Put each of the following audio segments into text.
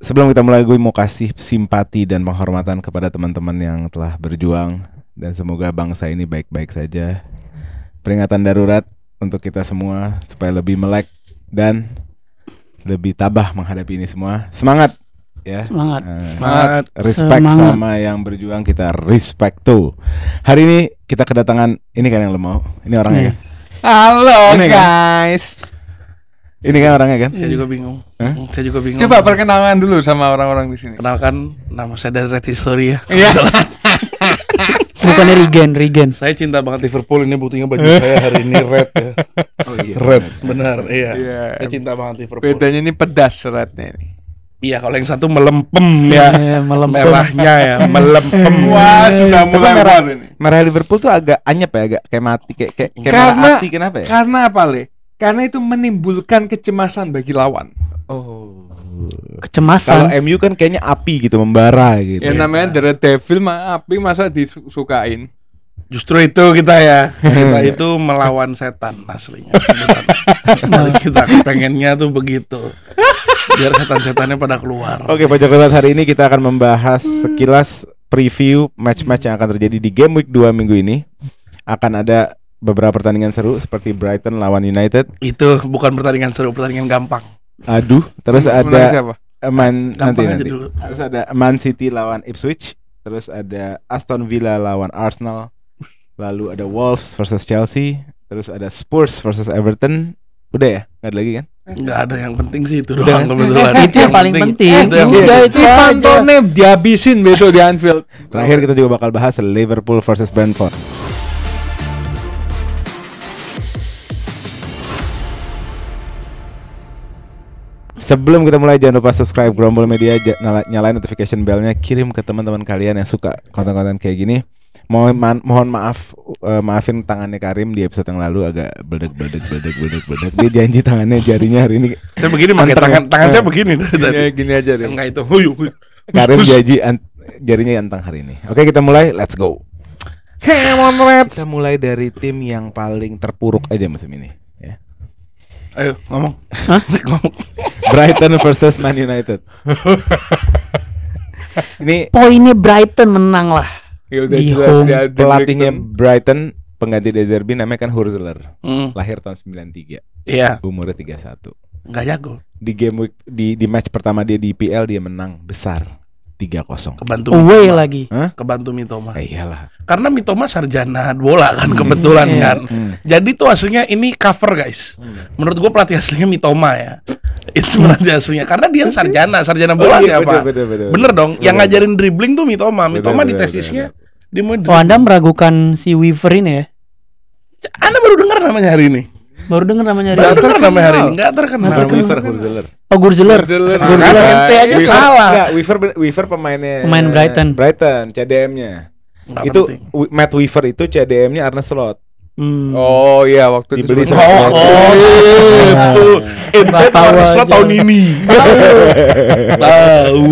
Sebelum kita mulai, gue mau kasih simpati dan penghormatan kepada teman-teman yang telah berjuang, dan semoga bangsa ini baik-baik saja. Peringatan darurat untuk kita semua supaya lebih melek dan lebih tabah menghadapi ini semua. Semangat ya. Semangat. Semangat. Respect Semangat. sama yang berjuang, kita respect tuh. Hari ini kita kedatangan ini kan yang lo mau. Ini orangnya kan? Halo Ini kan? guys. Ini kan orangnya kan? Saya juga bingung. Hah? Saya juga bingung. Coba perkenalan dulu sama orang-orang di sini. Kenalkan, nama saya dari Red History ya. Iya. Bukannya Regen. Saya cinta banget Liverpool, ini buktinya baju saya hari ini red ya. Oh iya. Red, benar, iya. Iya. Saya cinta banget Liverpool. Bedanya ini pedas seratnya ini. Iya, kalau yang satu melempem ya. Iya, melempem. Merahnya ya, melempem. Wah, sudah Tapi mulai merah, war ini. merah Liverpool tuh agak anyep ya, agak kayak mati, kayak Karena- merah hati. Kenapa ya? Karena apa, Le? Karena itu menimbulkan kecemasan bagi lawan. Oh. Kalau Kecemasan. MU kan kayaknya api gitu, membara gitu. Yang namanya The Red Devil api masa disukain. Justru itu kita ya. Kita itu melawan setan aslinya. Sebenarnya. Kita pengennya tuh begitu. Biar setan-setannya pada keluar. Oke, Pojok Debat hari ini kita akan membahas sekilas preview match-match yang akan terjadi di Game Week 2 minggu ini. Akan ada beberapa pertandingan seru seperti Brighton lawan United. Itu bukan pertandingan seru, pertandingan gampang. Aduh, terus Menang ada siapa? nanti aja dulu. Terus ada Man City lawan Ipswich, terus ada Aston Villa lawan Arsenal. Lalu ada Wolves versus Chelsea, terus ada Spurs versus Everton. Udah ya? Nggak ada lagi kan? Nggak ada, yang penting sih itu Udah. doang kebetulan. Itu yang paling penting. Itu yang Udah, penting. itu Ivan aja. Toney dihabisin besok di Anfield. Terakhir kita juga bakal bahas Liverpool versus Brentford. Sebelum kita mulai, jangan lupa subscribe Grombol Media, nyalain notification bellnya, kirim ke teman-teman kalian yang suka konten-konten kayak gini. Mohon maaf, maafin tangannya Karim di episode yang lalu agak beledek. Dia janji tangannya, jarinya hari ini. Saya begini pakai tangan saya begini dari tadi. Gini aja deh. Enggak itu. Huyu. Karim janji jarinya antang hari ini. Oke, kita mulai, let's go. Kita mulai dari tim yang paling terpuruk aja musim ini ya. Ayo ngomong. Ngomong. Brighton versus Man United. Ini Poinnya Brighton menang lah. Ya udah Di jelas home. dia pelatihnya Brighton, pengganti De Zerbi, namanya kan Hurzeler. Hmm. Lahir tahun 93, Iya, umurnya 31. enggak jago. Di game week di match pertama dia di IPL dia menang besar 3-0. Kebantu Away Mitoma. lagi. Hah? Kebantu Mitoma. Iyalah. Karena Mitoma sarjana bola kan kebetulan Iya. kan. Jadi tuh aslinya ini cover guys. Menurut gua pelatih aslinya Mitoma ya. Itu pelatih aslinya karena dia sarjana bola iya, siapa? bener. Bener dong. Yang Bener. ngajarin dribbling tuh Mitoma. Mitoma di bener, tesisnya dia mau Oh, Anda meragukan si Weaver ini ya? Anda baru dengar namanya hari ini. Baru dengar namanya Baru hari dengar namanya hari ini. Enggak terkenal. Nggak Bukan terkenal. Weaver, Hurzeler. Oh, Gurzeler. Gurzeler. Kan Gurzeler. ente aja Weaver- salah. Enggak, Weaver pemainnya Pemain Brighton. CDM-nya. Nggak Itu penting. Matt Weaver itu CDM-nya Arne Slot. Oh iya, waktu Dibeli itu sama- itu. Ente tahu tahu slot aja. tahun ini. Tahu.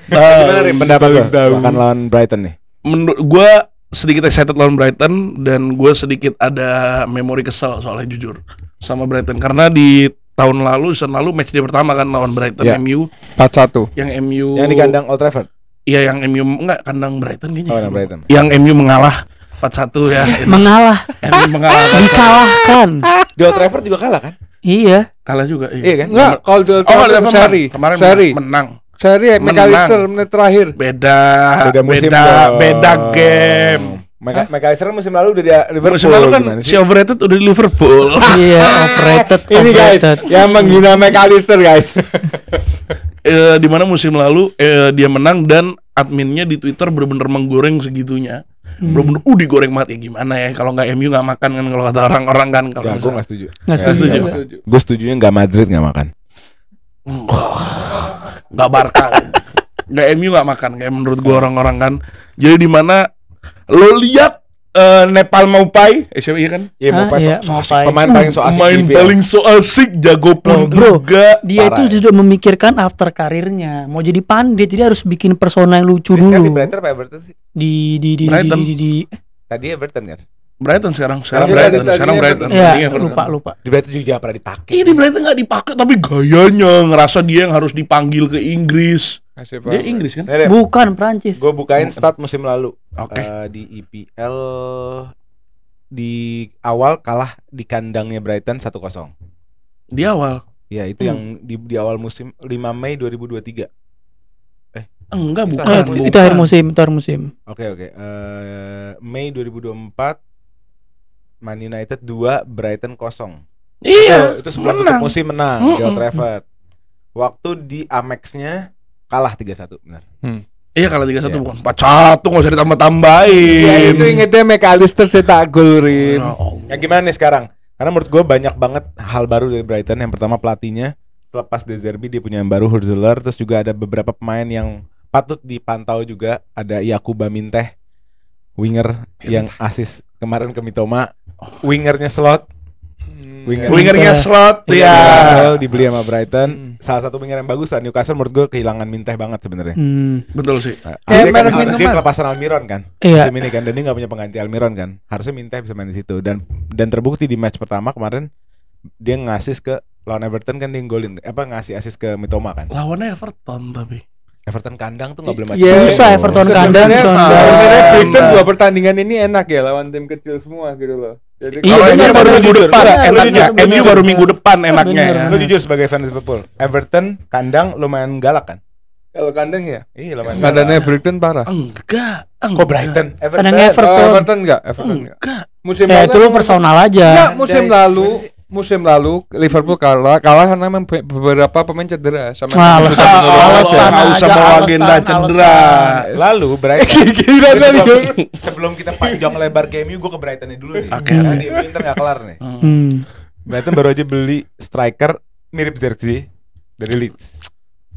Gimana Rim, pendapat lo tahu. akan lawan Brighton nih? Menurut gue sedikit excited lawan Brighton dan gue sedikit ada memori kesel soalnya jujur sama Brighton karena di tahun lalu, season lalu match day pertama kan lawan Brighton Ya. MU 4-1. yang MU Yang di kandang Old Trafford. iya yang MU enggak kandang Brighton kayaknya. Oh, kandang Brighton. Yang MU mengalah 4-1 ya. Mengalah, MU mengalah 4-1. dikalahkan. Di Old Trafford juga kalah kan? Iya. Kalah juga. Iya kan? Enggak, kalau Oh, ada seri. kemarin Seri. menang. Seri Menang. McAllister menit terakhir. Beda musim beda, dong. beda game. McAllister musim lalu udah di Liverpool. Musim lalu kan gimana si sih? overrated udah di Liverpool. Iya, overrated. Ini guys, yang menghina McAllister guys. Di mana musim lalu dia menang dan adminnya di Twitter bener-bener menggoreng segitunya. Bener-bener digoreng mati gimana ya kalau nggak MU nggak makan kan kalau kata orang-orang kan kalau Gue misalnya. gak setuju. Nggak setuju. setuju. juga. Gue setujunya gak Madrid gak makan. Nggak Barca nggak MU nggak makan kayak menurut gua orang-orang kan. Jadi di mana lo lihat Nepal Maupai siapa iya kan Iya Hah? mau pas Iya, Maupai. pemain paling so asik pemain di IPL. paling so asik jago pun Bro, juga Dia Parah, itu sudah memikirkan after karirnya. Mau jadi pandit, jadi harus bikin persona yang lucu Dia sekarang di dulu. Brighton apa Everton sih? Di Brighton. di Tadi Everton kan? Sekarang Sekarang Brighton, Brighton. sekarang Brighton. Iya, Tadinya Everton. lupa. Di Brighton juga jangan pernah dipakai. Iya, di Brighton nggak dipakai, tapi gayanya ngerasa dia yang harus dipanggil ke Inggris. Kasih Dia Inggris kan? Bukan Prancis. Gue bukain stat musim lalu. Oke. Di EPL di awal kalah di kandangnya Brighton 1-0. Di awal. Ya, itu yang di awal musim 5 Mei 2023. Enggak, Itu bukan. akhir bukan. Itu akhir musim. Oke. Mei 2024 Man United 2, Brighton 0. Iya, Itu sebelum menang. tutup musim menang di Old Trafford. Waktu di Amex-nya kalah 3-1, benar. Iya, kalau 3-1 Iya. bukan 4-1, nggak usah ditambah-tambahin. Ya itu ingetnya McAllister cetak gol, Rim. Ya Allah. Ya gimana nih sekarang? Karena menurut gue banyak banget hal baru dari Brighton. Yang pertama pelatihnya, selepas De Zerbi dia punya yang baru Hurzeler. Terus juga ada beberapa pemain yang patut dipantau juga. Ada Yakuba Minteh, winger yang asis kemarin ke Mitoma. Wingernya slot. Wingernya slot ya. Newcastle dibeli sama Brighton. Salah satu winger yang bagus lah Newcastle menurut gue kehilangan Minteh banget sebenarnya. Betul sih. Nah, Kayak dia kan merek minuman. dia kelepasan Almiron kan Iya. musim ini kan, dan dia nggak punya pengganti Almiron kan. Harusnya Minteh bisa main di situ, dan terbukti di match pertama kemarin dia ngasih ke lawan Everton kan, dia golin ngasih asis ke Mitoma kan. Lawannya Everton tapi. Everton kandang tuh nggak boleh Iya. Susah Everton kandang, Sebenarnya Brighton 2 pertandingan ini enak ya lawan tim kecil semua gitu loh. Jadi Iya, Kalau benar, ini baru benar, minggu benar. depan Benar, enaknya. benar, MU benar. baru minggu depan enaknya Benar. ya. Lu jujur sebagai fans Liverpool, Everton kandang lumayan galak kan? kalau kandang ya, Iya lumayan kandangnya galak. Brighton parah. Enggak. Kok Brighton? Kandang Oh, Everton. Everton enggak? Everton enggak. Enggak. Musim Ya itu lu kan- personal Enggak, aja. musim lalu Liverpool kalah karena memang beberapa pemain cedera sama Alasan- susah menurut alasan Nggak usah aja, bawa alasan, agenda cedera. Lalu Brighton Gila kali, sebelum kita panjang lebar ke MU, gue ke Brightonnya dulu nih. Oke. Karena di MU Inter nggak kelar nih. Brighton baru aja beli striker mirip Zirkzee dari Leeds.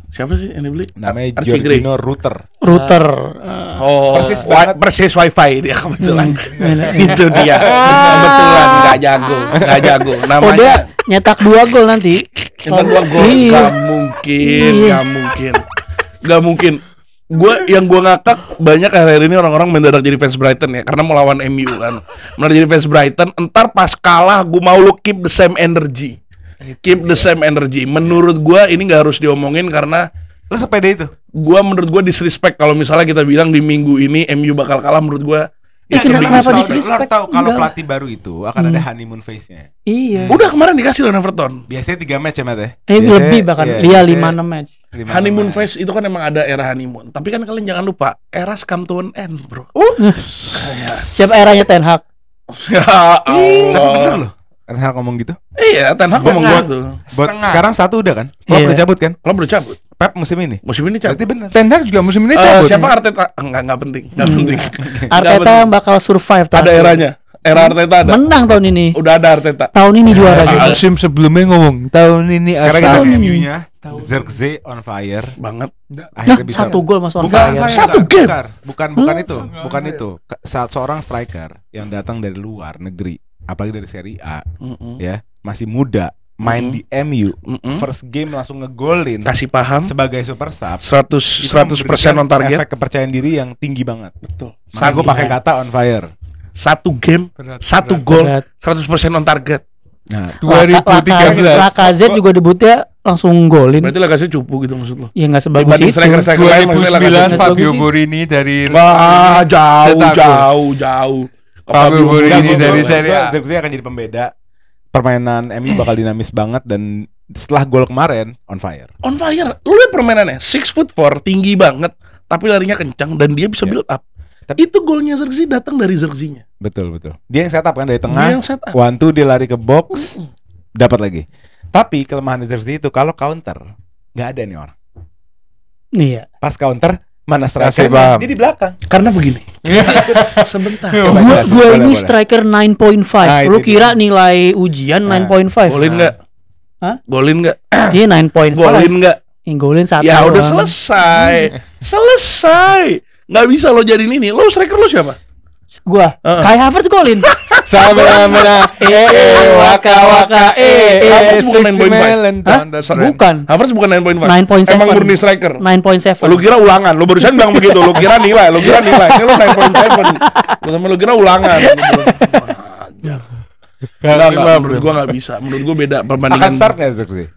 Siapa sih yang dibeli? Namanya Archie Gray. Jorginho Rutter. Router. Oh, Persis banget. persis wifi dia kebetulan. Itu dia. Kebetulan nggak jago. Oh dia Namanya nyetak 2 gol nanti. Kita gua Iya. Gak mungkin. Yang gua ngakak banyak akhir ini orang-orang mendadak jadi fans Brighton ya, karena mau lawan MU kan. Mendadak jadi fans Brighton, entar pas kalah gua mau lu keep the same energy. Menurut gua ini nggak harus diomongin karena Lu sepeda itu? menurut gua disrespect kalau misalnya kita bilang di minggu ini MU bakal kalah. Menurut gua Ya, Itu kenapa lu disrespect? harus tahu kalau Enggak. pelatih baru itu akan ada honeymoon phase-nya. Iya. udah kemarin dikasih lawan Everton. Biasanya 3 match ya, Mat ya? Lebih bahkan. Iya, biasanya 5-6 match. 5 Honeymoon match. phase itu kan emang ada era honeymoon. Tapi kan kalian jangan lupa, era come to an end, bro. Siapa eranya Ten Hag? Ya Tapi bener Allah. loh. Ten Hag ngomong gitu. Iya, Ten Hag ngomong Setengah. gitu. Buat Setengah. sekarang 1 udah kan? Kalau Iya. udah cabut kan? Kalau udah cabut, Pep musim ini. musim ini cabut. Berarti bener. Ten Hag juga musim ini cabut. Siapa Arteta? Enggak penting, enggak penting. Arteta yang bakal survive Ada terakhir. eranya. Era Arteta ada. Menang tahun ini. Udah ada Arteta. Tahun ini juara juga. Musim sebelumnya ngomong tahun ini Sekarang Arsenal. kita Tahun ini. MU-nya Zirkzee on fire. Banget. Akhirnya Nah, bisa 1 gol Mas on Bukan, fire. Satu game. bukan itu. Bukan itu. Saat seorang striker yang datang dari luar negeri, apalagi dari Serie A, ya, masih muda, main di MU, first game langsung ngegolin Kasih paham. sebagai super sub. 100% on target. Efek kepercayaan diri yang tinggi banget. Betul. Makanya gue pakai kata on fire. Satu game, Berat, satu berat. gol, Berat. 100% on target. Nah, 2013. Lacazette juga debutnya langsung golin. Berarti Lacazette cupu gitu maksud lo. Ya nggak sebagus Dibanding itu. striker-striker lain maksudnya 2009 Lacazette. Fabio Bagus sih. Borini dari Wah, Cetak gol. jauh. Fabio Borini Enggak, dari gua- Serie A. Zirkzee akan jadi pembeda. Permainan MU bakal dinamis banget, dan setelah gol kemarin on fire. On fire. Lu lihat permainannya, 6'4", tinggi banget, tapi larinya kencang dan dia bisa build up. Itu golnya Zirkzee datang dari Zirkzee-nya. Betul. Dia yang setup kan dari Dia tengah. yang set up. 1-2 dia lari ke box, dapat lagi. Tapi kelemahan Zirkzee itu kalau counter nggak ada nih orang. Iya. Pas counter mana Kasih striker? paham. Dia di belakang. Karena begini. Sebentar. Coba Gua jelasin, boleh, ini boleh. striker 9.5. Nah, Lu itu kira nilai ujian Nah. 9.5? Golin enggak? Hah? Golin enggak? Iya 9.5. Golin enggak? Yang golin 1. Ya udah selesai. Selesai. Nggak bisa lo jadiin ini. Lo striker lo siapa? Gua. Kai Havertz golin. Samena waka waka Bukan. Havertz bukan 9.5. 9.7. Emang murni striker. 9.7. Lu kira ulangan? Lu barusan bilang begitu. Lu kira nilai. Ini lu 9.7. Lu kira ulangan. Enggak, menurut gua enggak bisa. Menurut gua beda perbandingan. Akan start nggak Zirkzee?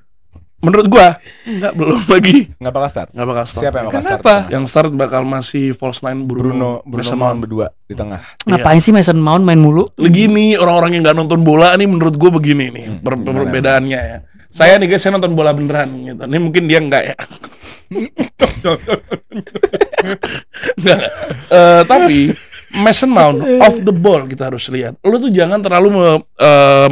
Menurut gua enggak, belum lagi. Nggak bakal start. Enggak bakal start. Siapa yang bakal start? Kenapa? Yang start bakal masih false nine Bruno Mason Mount Mount. berdua di tengah. Ngapain sih Mason Mount main mulu? Begini orang-orang yang nggak nonton bola nih menurut gue begini nih perbedaannya ya. Saya nih guys, saya nonton bola beneran gitu. Ini mungkin dia enggak ya. Enggak. Tapi Mason Mount off the ball kita harus lihat. Lu tuh jangan terlalu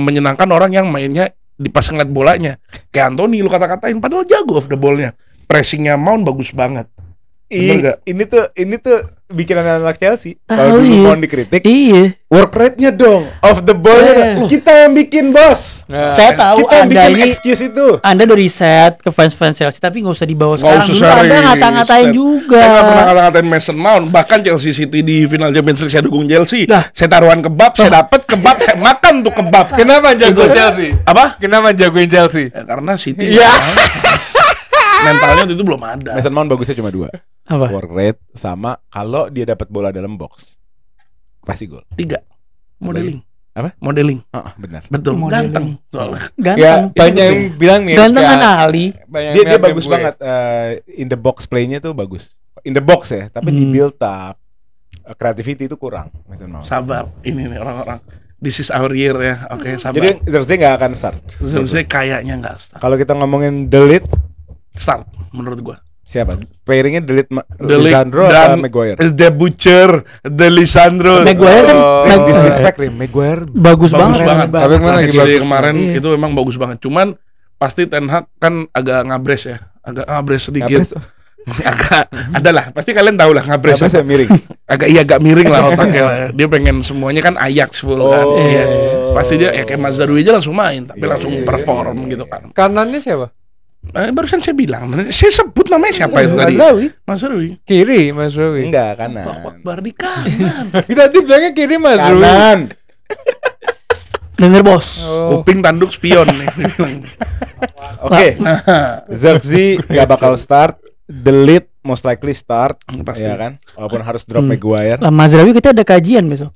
menyenangkan orang yang mainnya di pas ngeliat bolanya. Kayak Anthony lu kata-katain padahal jago off the ballnya. Pressingnya Mount bagus banget. Bener gak? Ini tuh bikinan anak Chelsea. Tahu, Kalau dulu iya. mau dikritik, Iya. work rate-nya dong, off the ball-nya. Kita yang bikin, bos. Saya tahu Kita yang Anda bikin ini excuse itu. Anda udah riset ke fans-fans Chelsea tapi nggak usah dibawa Nggak sekarang. usah Dulu Anda serius. ngata-ngatain juga. Saya nggak pernah ngata-ngatain Mason Mount. Bahkan Chelsea City di final Champions League saya dukung Chelsea. Lah. Saya taruhan kebab, saya dapat kebab, saya makan tuh kebab. Kenapa jago Chelsea? Apa? Kenapa jagoin Chelsea? Ya, karena City Iya. mentalnya itu belum ada. Mason Mount bagusnya cuma 2. Apa? Work rate sama kalau dia dapat bola dalam box pasti gol. 3. Modeling. Apa? Modeling. Benar. Betul. Modeling. Ganteng. Soalnya. Ya, Ganteng. banyak yang bilang nih. Ganteng kan Ali. Dia bagus banget in the box play-nya tuh bagus. In the box ya, tapi di build up creativity itu kurang Mason Mount. Sabar. Ini nih orang-orang. This is our year ya. Oke, sabar. Jadi Zirkzee nggak akan start. Seharusnya kayaknya nggak start. Kalau kita ngomongin delete, Start menurut gua. siapa? Pairingnya delete Delete Lisandro dan atau Maguire? The Butcher, The Lisandro. Maguire kan Disrespect nih, Maguire bagus Bagus banget. banget. Tapi mana lagi Dari bagus? kemarin Iya. itu memang bagus banget. Cuman pasti Ten Hag kan agak ngabres ya. Agak ngabres sedikit. Ngabres. Agak adalah. Pasti kalian tahu lah ngabres. Apa sih miring? Agak miring lah otaknya lah. Dia pengen semuanya kan Ajax full kan. Oh. Iya. Pasti dia ya kayak Mazraoui aja langsung main, tapi langsung perform gitu kan. Kanannya siapa? Barusan saya bilang, saya sebut namanya siapa itu tadi? Mazraoui. Kiri Mas Rawi. Enggak, kanan. Allahu Akbar di kanan. Kita tadi bilangnya kiri Mas Rawi. Kanan. Denger bos. Oh. Kuping tanduk spion nih. Oke. Zirkzee nggak bakal start. Delete most likely start. Pasti. Ya kan? Walaupun harus drop Maguire. Lah Mazraoui kita ada kajian besok.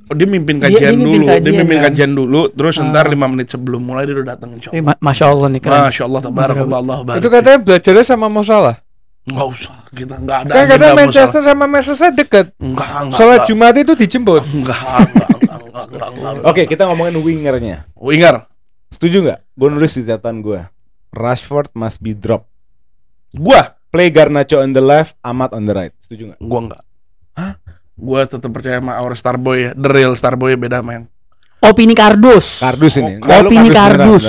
Oh, dia mimpin Dia kajian mimpin dulu. kajian, Dia mimpin kan? kajian dulu. Terus ntar 5 menit sebelum mulai dia udah datang insya Allah. Masya Allah nih keren. Masya Allah, tabarakallah, Allah barik. Itu katanya belajarnya sama Mo Salah. Nggak usah, kita nggak ada. Kan agenda katanya mau Manchester sama Manchester dekat. Enggak. Sholat Jumat itu dijemput. Enggak. Oke, kita ngomongin wingernya. Winger. Setuju nggak? Gue nulis di catatan gue. Rashford must be drop. Gua Play Garnacho on the left, Ahmad on the right. Setuju nggak? Gua enggak. Hah? Gua tetap percaya sama our Starboy ya. The real Starboy beda main. Opini Kardus. Kardus ini. Opini Kardus.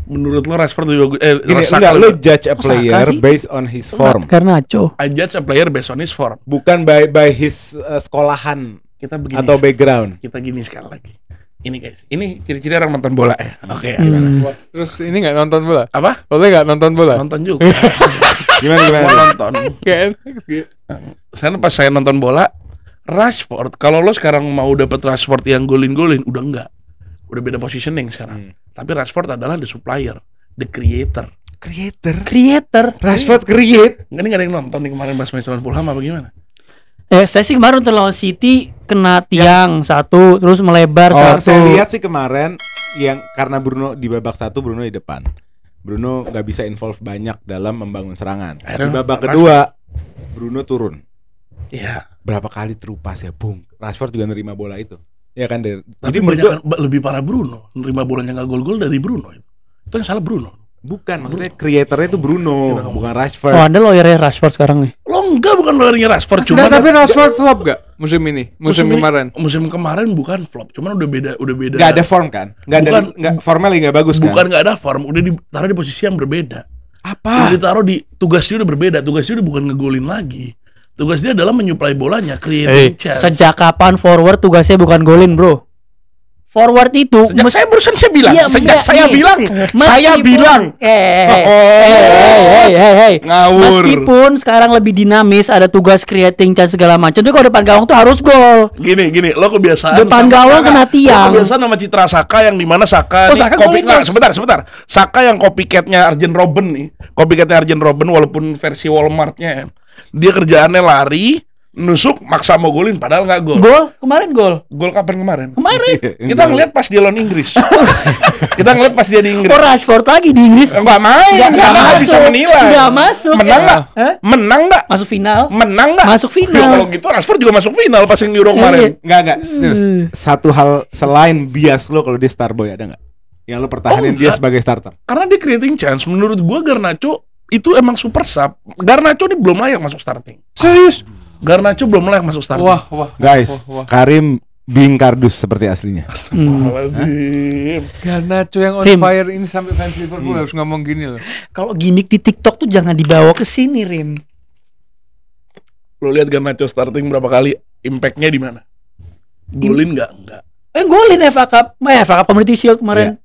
Menurut lo Rashford lebih bagus? Gini, enggak, lo judge a Kok Saka player sih? based on his form, Garnacho. I judge a player based on his form. bukan by his sekolahan Kita begini. atau background. Kita gini sekali lagi. Ini guys, ini ciri-ciri orang nonton bola ya. Oke. Terus ini nggak nonton bola? Apa? Boleh nggak nonton bola? Nonton juga. Gimana? Mau nonton. Kayak Pas saya nonton bola, Rashford. Kalau lo sekarang mau dapet Rashford yang golin-golin, udah enggak. Udah beda positioning sekarang. Tapi Rashford adalah the supplier, the creator. Creator. Rashford create. Ini nggak ada yang nonton nih kemarin pas main lawan Fulham apa gimana? Saya sih kemarin nonton lawan City kena tiang satu, terus melebar satu. Saya lihat sih kemarin yang karena Bruno di babak 1 Bruno di depan. Bruno nggak bisa involve banyak dalam membangun serangan. Di Akhirnya babak kedua Bruno turun. Iya. Berapa kali terupas ya, bung. Rashford juga nerima bola itu. Ya kan, Tapi jadi menurut gua, lebih parah Bruno. Nerima bolanya nggak gol-gol dari Bruno itu. Itu yang salah Bruno. bukan, maksudnya creatornya itu Bruno, bukan Rashford. Oh, Anda lawyernya Rashford sekarang nih. Lo enggak, bukan lawyernya Rashford, Cuma cuma tapi Rashford flop gak musim ini? Musim kemarin? Musim kemarin bukan flop, cuman udah beda. Gak ada form kan? Gak ada, Bukan. nggak formnya lagi nggak bagus Bukan kan? nggak ada form, udah ditaruh di posisi yang berbeda. Apa? Udah ditaruh di tugasnya udah berbeda. Tugasnya udah bukan ngegolin lagi. Tugas dia adalah menyuplai bolanya, creating chance. Sejak kapan forward tugasnya bukan golin, bro? forward itu Sejak saya barusan saya bilang, Iya, sejak enggak, saya nih. bilang, saya Meskipun- bilang. Hey. Ngawur. Meskipun sekarang lebih dinamis, ada tugas creating chance segala macam. Tapi kalau depan gawang tuh harus gol. Gini, lo kebiasaan Depan sama gawang Saka. kena tiang. Lo kebiasaan sama Citra Saka yang dimana Saka Oh, Saka golin, nah, Bos. sebentar. Saka yang copycatnya Arjen Robben nih. Copycatnya Arjen Robben walaupun versi Walmartnya. Dia kerjaannya lari, nusuk, maksa mau golin padahal nggak gol. Kemarin gol. Gol kapan kemarin? Kemarin. Kita ngeliat pas dia lawan Inggris. Kita ngeliat pas dia di Inggris. Oh, Rashford lagi di Inggris. Nggak main, nggak bisa menilai. Nggak masuk. Menang nggak? Hah? Menang nggak? Masuk final. Menang nggak? Masuk final. Ya, kalau gitu Rashford juga masuk final pas yang Euro kemarin. Enggak, serius. Satu hal selain bias lo kalau dia Starboy ada nggak? Yang lo pertahanin dia enggak. sebagai starter. Karena dia creating chance. Menurut gua Garnacho itu emang super sub. Garnacho ini belum layak masuk starting. Serius? Garnacho belum layak masuk starting. Wah. Guys, Wah. Karim being kardus seperti aslinya. Astagfirullahaladzim. Garnacho yang on Rim. fire ini sampai fans Liverpool harus ngomong gini loh. Kalau gimmick di TikTok tuh jangan dibawa ke sini, Rim. Lo lihat Garnacho starting berapa kali? Impactnya di mana? Golin nggak? Nggak. Golin FA Cup Community Shield kemarin.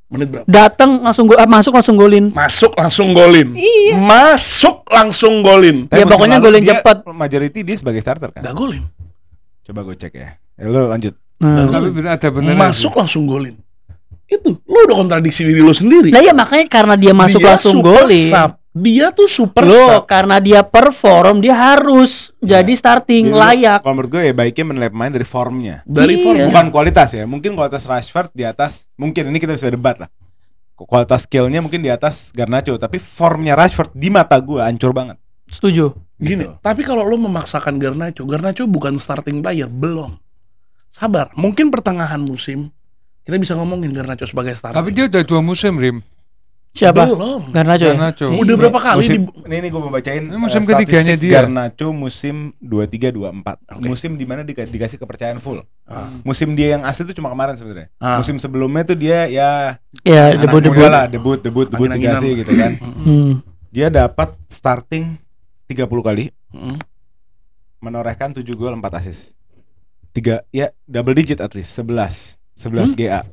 Menit berapa? Datang langsung masuk langsung golin. Masuk langsung golin. Iya. Masuk langsung golin. Ya, musim pokoknya lalu golin dia cepat. Majority dia sebagai starter kan. Nggak golin. Coba gue cek ya. Lo lanjut. Tapi ada benar. Masuk langsung golin. Itu lo udah kontradiksi diri lo sendiri. Nah ya makanya karena dia masuk Dia langsung super golin. sub. Dia tuh super Loh, sub. karena dia perform dia harus jadi starting Jadi, layak. Kalau menurut gue ya baiknya menilai pemain dari formnya. Dari Iya. form. Bukan kualitas ya. Mungkin kualitas Rashford di atas. Mungkin ini kita bisa debat lah. Kualitas skillnya mungkin di atas Garnacho. Tapi formnya Rashford di mata gue hancur banget. Setuju. Gini, Gitu. tapi kalau lo memaksakan Garnacho bukan starting player, belum. Sabar, mungkin pertengahan musim kita bisa ngomongin Garnacho sebagai starting. Tapi dia udah 2 musim, Rim. Siapa? Belum. Garnacho. Ya? Garnacho. Udah berapa kali musim, di ini gue mau bacain Ini musim statistik ketiganya dia. Garnacho musim 23-24. Oke. Musim dimana dikasih kepercayaan full. Ah. Musim dia yang asli itu cuma kemarin sebenarnya. Ah. Musim sebelumnya tuh dia ya Ya, anak debut-debut. muda lah, debut Angin-anginan. dikasih gitu kan. Dia dapat starting 30 kali, Mm. menorehkan 7 gol 4 assist. 3 ya double digit at least 11 GA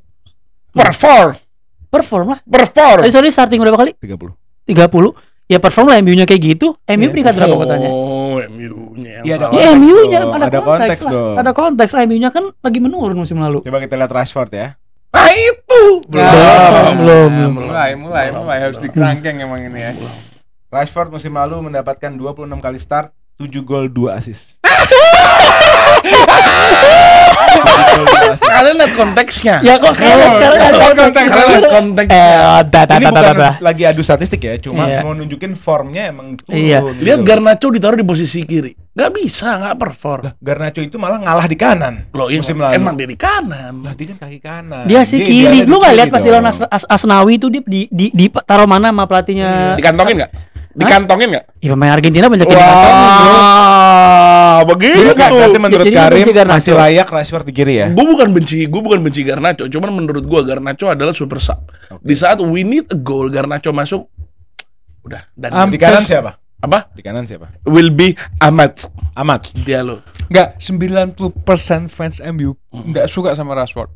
Perform lah. Perform. Sorry starting berapa kali? 30. 30. Ya perform lah MU-nya kayak gitu. MU peringkat berapa kotanya? Oh, MU-nya yang Iya, ada salah. Ya konteks MU-nya dong, ada ada konteks konteks lah. dong. Ada konteks. MU-nya kan lagi menurun musim lalu. Coba kita lihat Rashford ya. Nah itu Belum. Mulai harus dikerangkeng emang ini ya. Rashford musim lalu mendapatkan 26 kali start, 7 gol 2 assist. Kalian lihat konteksnya. Ya kok sekarang ada konteks. Kalian lihat konteksnya. Ini bukan lagi adu statistik ya, cuma Iya. mau nunjukin formnya emang turun. Iya. gitu Lihat loh. Garnacho ditaruh di posisi kiri. Nggak bisa, nggak perform. Garnacho itu malah ngalah di kanan. Loh, iya, musim lalu. emang dia di kanan. Lah dia kan kaki kanan. Dia sih ada kiri. di Lu nggak lihat kiri pas di lawan dong. Asnawi itu di taruh mana sama pelatihnya? Dikantongin nggak? Dikantongin nggak? Ya pemain Argentina banyak yang dikantongin, bro. Wah, begitu. Iya, berarti menurut Jadi lu Karim benci Garnacho. masih layak Rashford di kiri ya. Gue bukan benci Garnacho, cuman menurut gue Garnacho adalah super sub. Di saat we need a goal, Garnacho masuk, udah. Dan Di kanan siapa? apa? Di kanan siapa? Will be Ahmad Diallo. Enggak, 90% fans MU enggak suka sama Rashford.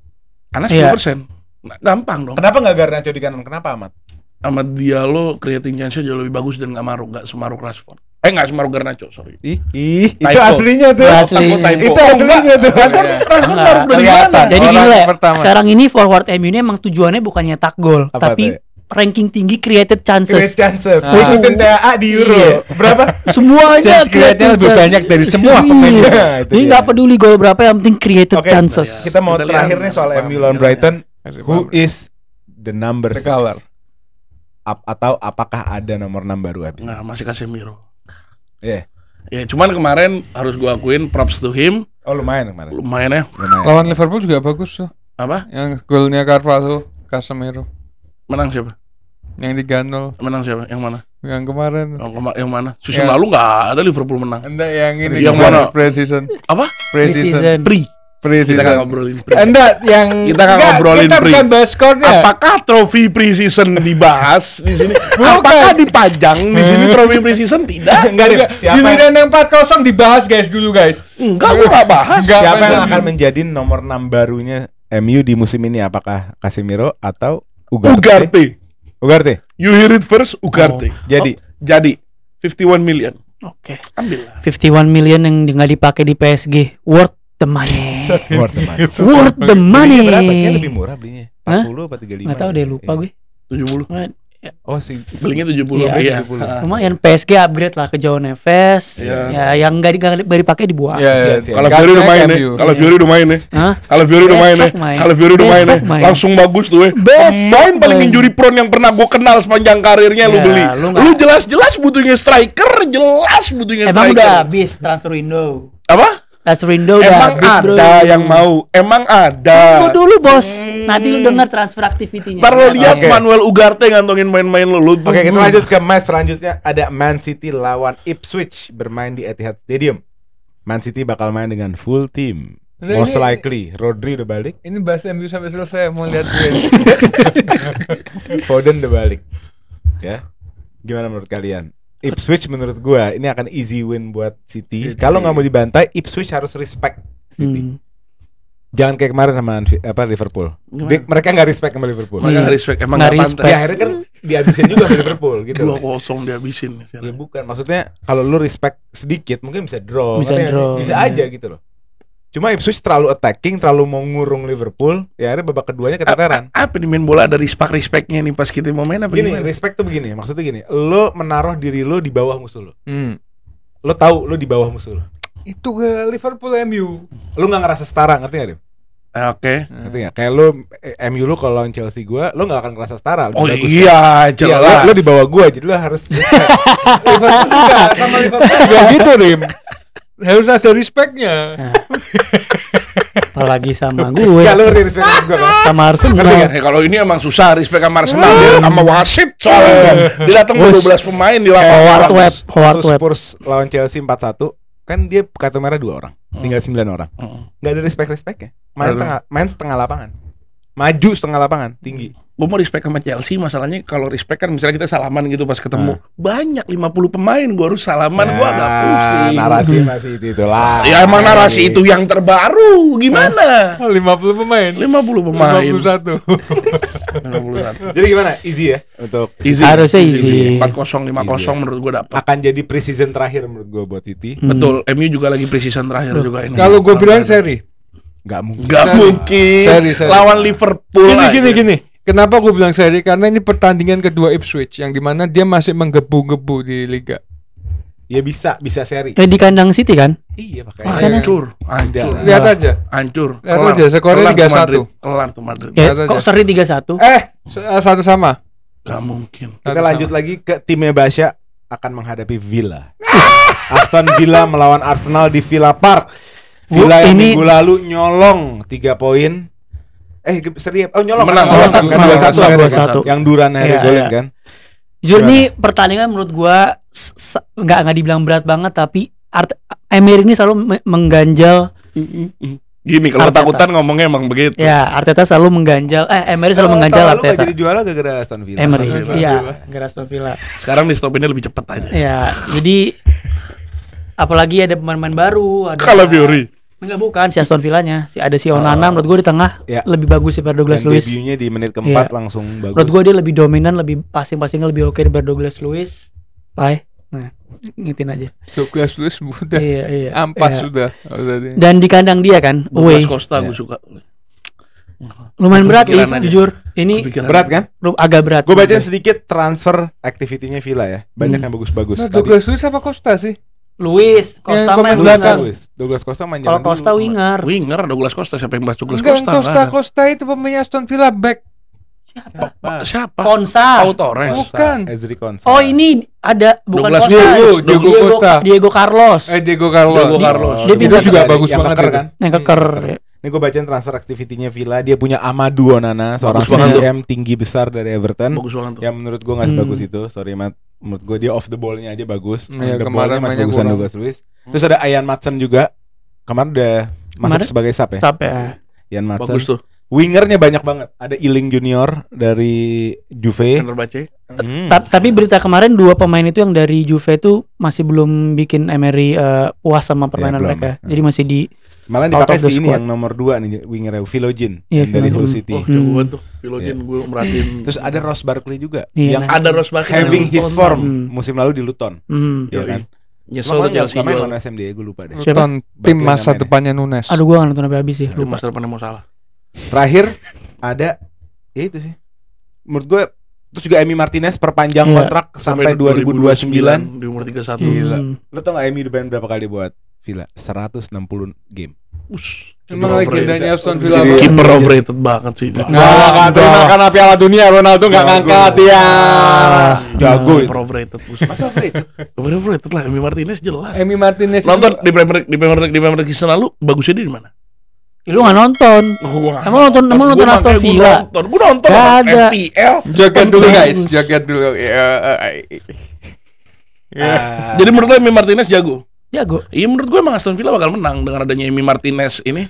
Karena Iya. 10%. Nah, gampang dong. Kenapa nggak Garnacho di kanan? Kenapa Ahmad? Ahmad Diallo creating chance jauh lebih bagus dan nggak semaruk Rashford. Nggak semaruk Garnacho, sorry. Itu Typo. aslinya tuh. Asli. Itu aslinya tuh. Rashford Enggak, baru dari kelihatan. mana? Jadi gini Orang lah, pertama. sekarang ini forward MU ini emang tujuannya bukan nyetak gol, Apa tapi tuh? ranking tinggi created Create chances. chances. Ah. Ikutin TAA di Euro. Iya. Berapa? Semuanya Chance create-nya lebih chances. banyak dari semua Iya. pemain. Itu Ini dia. nggak peduli gol berapa, yang penting created Oke, chances. Kita mau Kita terakhir lihat nih soal apa MU lawan pemainnya. Brighton. Kasih Who paham. is the number The 6? color. Atau apakah ada nomor 6 baru habis? Nah, masih Casemiro. Iya. Ya, cuman kemarin harus gua akuin props to him. Oh lumayan kemarin. Lumayan ya. Lumayan. Lawan Liverpool juga bagus tuh. Apa? Yang golnya Carvalho, Casemiro. Menang siapa? Yang 3-0 Menang siapa? Yang mana? yang kemarin. Yang mana? Susun Ya. lalu nggak ada Liverpool menang. Enggak yang ini Yang mana? pre-season. Apa? Pre-season. Pri. Kita nggak Pre-season. ngobrolin Pri. Enggak yang Kita nggak ngobrolin kita pre. bukan bahas skornya. Apakah trofi pre-season dibahas di sini? Apakah dipajang di sini trofi pre-season? Tidak. Enggak deh. Di Siapa linian yang 4-0 dibahas guys dulu guys. Enggak, gua nggak bahas. Enggak, siapa yang menjadi- akan menjadi nomor 6 barunya MU di musim ini apakah Casemiro atau Ugarte? Ugarte. Ugarte. You hear it first, Ugarte. Jadi 51 million. Oke. Ambil lah. 51 million yang nggak dipakai di PSG. Worth the money. Worth the money. Worth the money. Belinya berapa? Kayaknya lebih murah belinya. 40 apa 35? Nggak tahu deh, lupa gue. 70. Oh sih. Belinya 70. Iya, Iya. 70. Lumayan PSG upgrade lah ke João Neves. Iya. Ya yang nggak dipakai dibuang. Iya, Sian. Kalau Fiori udah main nih. MU. Kalau Fiori udah main nih. Hah? Kalau Fiori udah main nih. Besok main. Kalau Fiori udah main nih. Besok main. Langsung bagus tuh. Besok Main paling main. injury prone yang pernah gue kenal sepanjang karirnya lu Ya, beli. lu nggak- Lu jelas-jelas butuhnya striker, jelas butuhnya Emang striker. udah habis transfer window. Apa? Transfer window udah Emang habis, bro. ada yang mau. Emang ada. Tunggu dulu, Bos. Nanti lu dengar transfer activity-nya. Ntar lo lihat Oke. Manuel Ugarte ngantongin main-main lu. Oke, kita lanjut ke match selanjutnya. Ada Man City lawan Ipswich bermain di Etihad Stadium. Man City bakal main dengan full team. Nah, Most ini- likely Rodri udah balik, Ini bahas MU sampai selesai, mau lihat gue. Foden udah balik. Ya. Gimana menurut kalian? Ipswich menurut gua ini akan easy win buat City. Kalau nggak mau dibantai, Ipswich harus respect City. Jangan kayak kemarin sama Liverpool. Mereka nggak respect sama Liverpool. Mereka nggak respect. Emang Nggak nggak respect. pantas. Ya akhirnya kan dihabisin juga sama Liverpool gitu. 2-0 dihabisin. Ya bukan, maksudnya kalau lu respect sedikit mungkin bisa draw. Bisa Ngerti nggak draw. sih? Bisa aja gitu loh. Cuma Ipswich terlalu attacking, terlalu mau ngurung Liverpool. Ya akhirnya babak keduanya keteteran. Apa nih main bola ada respect-respectnya nih pas kita mau main apa Gini, gimana? respect tuh begini. Maksudnya gini, lu menaruh diri lu di bawah musuh lu. Hmm. Lu tahu lu di bawah musuh lu. Itu ke Liverpool MU. Lu nggak ngerasa setara, ngerti nggak, Dim? Oke. Ngerti nggak? Kayak lu MU lu kalau lawan Chelsea gua, lu nggak akan ngerasa setara. Lebih Oh bagus. iya, Iya, jelas. lu di bawah gua, jadi lu harus respect. Liverpool juga sama Liverpool juga gitu, Rim. Harus ada respectnya. Apalagi sama gue. Ya lu ngerti respect maksud gua kan? Sama Arsenal. Ngerti kan? Kalau ini emang susah respect sama Arsenal dia sama wasit soalnya. Dia datang ke 12 pemain di Howard lapangan. Webb, Howard Terus Webb. Spurs lawan Chelsea 4-1. Kan dia kartu merah 2 orang, tinggal 9 orang. Nggak ada respect-respectnya. Main setengah lapangan. Maju setengah lapangan, tinggi. Gue mau respect sama Chelsea, masalahnya kalau respect kan misalnya kita salaman gitu pas ketemu. Banyak 50 pemain, gue harus salaman, gue agak pusing. Narasi masih itulah. Ya emang narasi itu yang terbaru, gimana? 50 pemain. 50 pemain. 51. 51. Jadi gimana? Easy ya untuk Easy. Harusnya easy. 4-0, 5-0 Easy ya. menurut gue dapat. akan jadi preseason terakhir menurut gue buat City. Betul, MU juga lagi preseason terakhir juga ini. Kalau gue bilang seri. Nggak mungkin. Gak mungkin Seri. lawan Liverpool aja. Gini. Kenapa gue bilang seri? Karena ini pertandingan kedua Ipswich yang dimana dia masih menggebu-gebu di liga. Ya bisa seri. Di kandang City kan? Iya Makanya- makanya. Hancur. Lihat aja. Hancur. Lihat aja, skornya 3-1. Kelar tuh Madrid. Ya, Lihat kok aja. seri 3-1? Satu sama. Gak mungkin. Kita lanjut lagi ke timnya Basya akan menghadapi Villa. Aston Villa melawan Arsenal di Villa Park. Villa yang ini- minggu lalu nyolong 3 poin. Seri nyolong Menang. kan? Menang. Kan 2-1 Menang. akhirnya 2-1. kan? Yang Duran akhirnya Iya, golin iya. kan. Jujur ini pertandingan menurut gua nggak dibilang berat banget, tapi Emery ini selalu mengganjal. Gini kalau Arteta. takutan ngomongnya emang begitu. Ya, Arteta selalu mengganjal. Emery selalu mengganjal Tahun lalu Arteta. nggak jadi juara gara-gara Aston Villa. Emery, Aston Villa. iya, gara Aston Villa. Sekarang di stopinnya lebih cepat aja. Ya, jadi apalagi ada pemain-pemain baru. Ada Kalau Fiori. Enggak, bukan si Aston Villanya. Ada si Onana menurut gua di tengah Ya. lebih bagus daripada Douglas Dan Luiz. debutnya di menit keempat Iya. langsung bagus. Menurut gua dia lebih dominan, lebih passing-passingnya lebih oke daripada Douglas Luiz. Bye. Nah, ngitin aja. Douglas Luiz udah Iya. ampas Iya. sudah. Dan di kandang dia kan, away. Douglas Costa Iya. gue suka. Lumayan berat sih, Kepikiran aja. jujur. Ini Kepikiran. Berat kan? agak berat. Gue baca sedikit transfer activity-nya Villa ya. Banyak yang bagus-bagus. Nah, Tadi Douglas Luiz apa Costa sih? Luiz, Costa Yang main pemain Douglas belakang. Douglas Costa main Kalau jalan Costa dulu. winger. Winger Douglas Costa, siapa yang bahas Douglas Enggak, Costa? Costa Nggak ada. Costa itu pemain Aston Villa back. Siapa? Konsa. Pau Torres. Bukan. Ezri Konsa. Oh, ini ada bukan Douglas Costa. Diego Costa. Diego Carlos. Diego Carlos. Diego Carlos. Dia Itu pindah juga Yang bagus yang banget keker itu. kan. Yang keker. Ini gue bacain transfer activity-nya Villa. Dia punya Amadou Onana, seorang Bagus banget tuh. CM tinggi besar dari Everton. Bagus banget tuh. Yang menurut gue nggak sebagus itu. Sorry Matt. Menurut gue dia off the ball-nya aja bagus. On Iya, the kemarin ball-nya masih mainnya bagusan kurang. Douglas Luiz. Terus ada Ian Maatsen juga. Kemarin udah masuk Kemarin? sebagai sub ya. Sampai Ian Maatsen. Bagus tuh. Wingernya banyak banget. Ada Ealing Junior dari Juve. Fenerbahce. Tapi berita kemarin 2 pemain itu yang dari Juve itu masih belum bikin Emery puas sama permainan belum. mereka. Jadi masih Malah Out dipakai of the si ini squad. yang nomor 2 nih wingernya Philogene Iya, yang dari Hull Philogene. City. Oh, jago banget tuh. Philogene Iya. gue merhatiin. Terus ada Ross Barkley juga Iya, yang nice. ada Ross Barkley having yang his Luton. form Hmm. musim lalu di Luton. Hmm. Ya Yoi. kan? Nyesel Cuma tuh nggak Chelsea main jual. lawan SMD gue lupa deh. Siapa? Luton tim Barkley masa namanya. depannya Nunes. Aduh gue gak nonton sampai habis sih, Itu lupa. masa depannya mau salah. Terakhir ada ya itu sih. Menurut gue terus juga Emi Martinez perpanjang Iya. kontrak sampai 2029. di umur 31. Gila. Lo tau gak Emi udah main berapa kali buat Villa? 160 game. Us, Emang overrated. legendanya Aston Villa. Jadi- Keeper overrated banget sih. Nggak terima karena Piala Dunia Ronaldo nggak ngangkat ya. Jago itu. Keeper overrated. Masa overrated? Overrated lah. Emi Martinez jelas. Emi Martinez Nonton di Premier League season lalu bagusnya dia di mana? Ya, lu gak nonton. Emang nonton Aston Villa? Gue nonton Gak ada. FPL. Jagat dulu Bagus. guys, jagat dulu. Ah. Jadi menurut lo Emi Martinez jago? Jago. Iya menurut gue emang Aston Villa bakal menang dengan adanya Emi Martinez ini.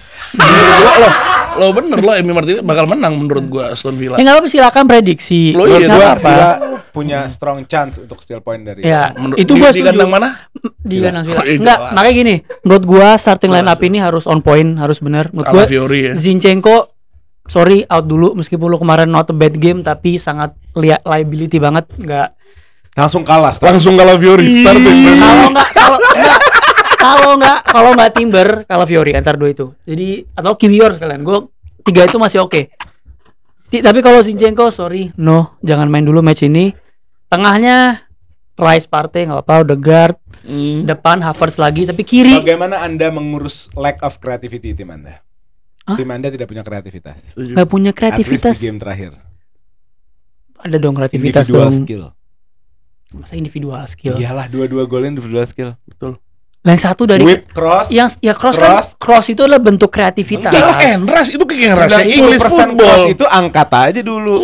lo bener lo Emi Martinez bakal menang menurut gue Aston Villa. Ya gak apa-apa, silakan prediksi. Lo Menurut iya, Nggak gua apa-apa. Villa punya strong chance untuk steal point dari. Ya, Menurut- itu di- gue di setuju. kandang mana? Di kandang Villa. Oh, iya, Enggak, jelas. makanya gini. Menurut gua starting Jelas, line up jelas. ini harus on point, harus benar. Menurut gua Calafiori ya. Zinchenko sorry out dulu meskipun lu kemarin not a bad game tapi sangat liability banget, enggak. Langsung kalah. Langsung Calafiori starting. Kalau nggak Timber, Calafiori antar dua itu. Jadi atau Kiwior sekalian. Gua tiga itu masih oke. Tapi kalau Zinchenko sorry, no, jangan main dulu match ini. Tengahnya Rice Partey nggak apa-apa, Odegaard. Depan Havertz lagi, tapi kiri Bagaimana Anda mengurus lack of creativity tim Anda? Hah? Tim Anda tidak punya kreativitas. nggak punya At least kreativitas. di game terakhir. Ada dong kreativitas Individual dong. skill. Masa individual skill. Iyalah dua-dua golnya individual skill. Betul. Yang satu dari Whip cross. yang ya cross Cross. kan cross itu adalah bentuk kreativitas. Enggak lah Enras itu kayak Enras English 90% football. cross itu angkat aja dulu.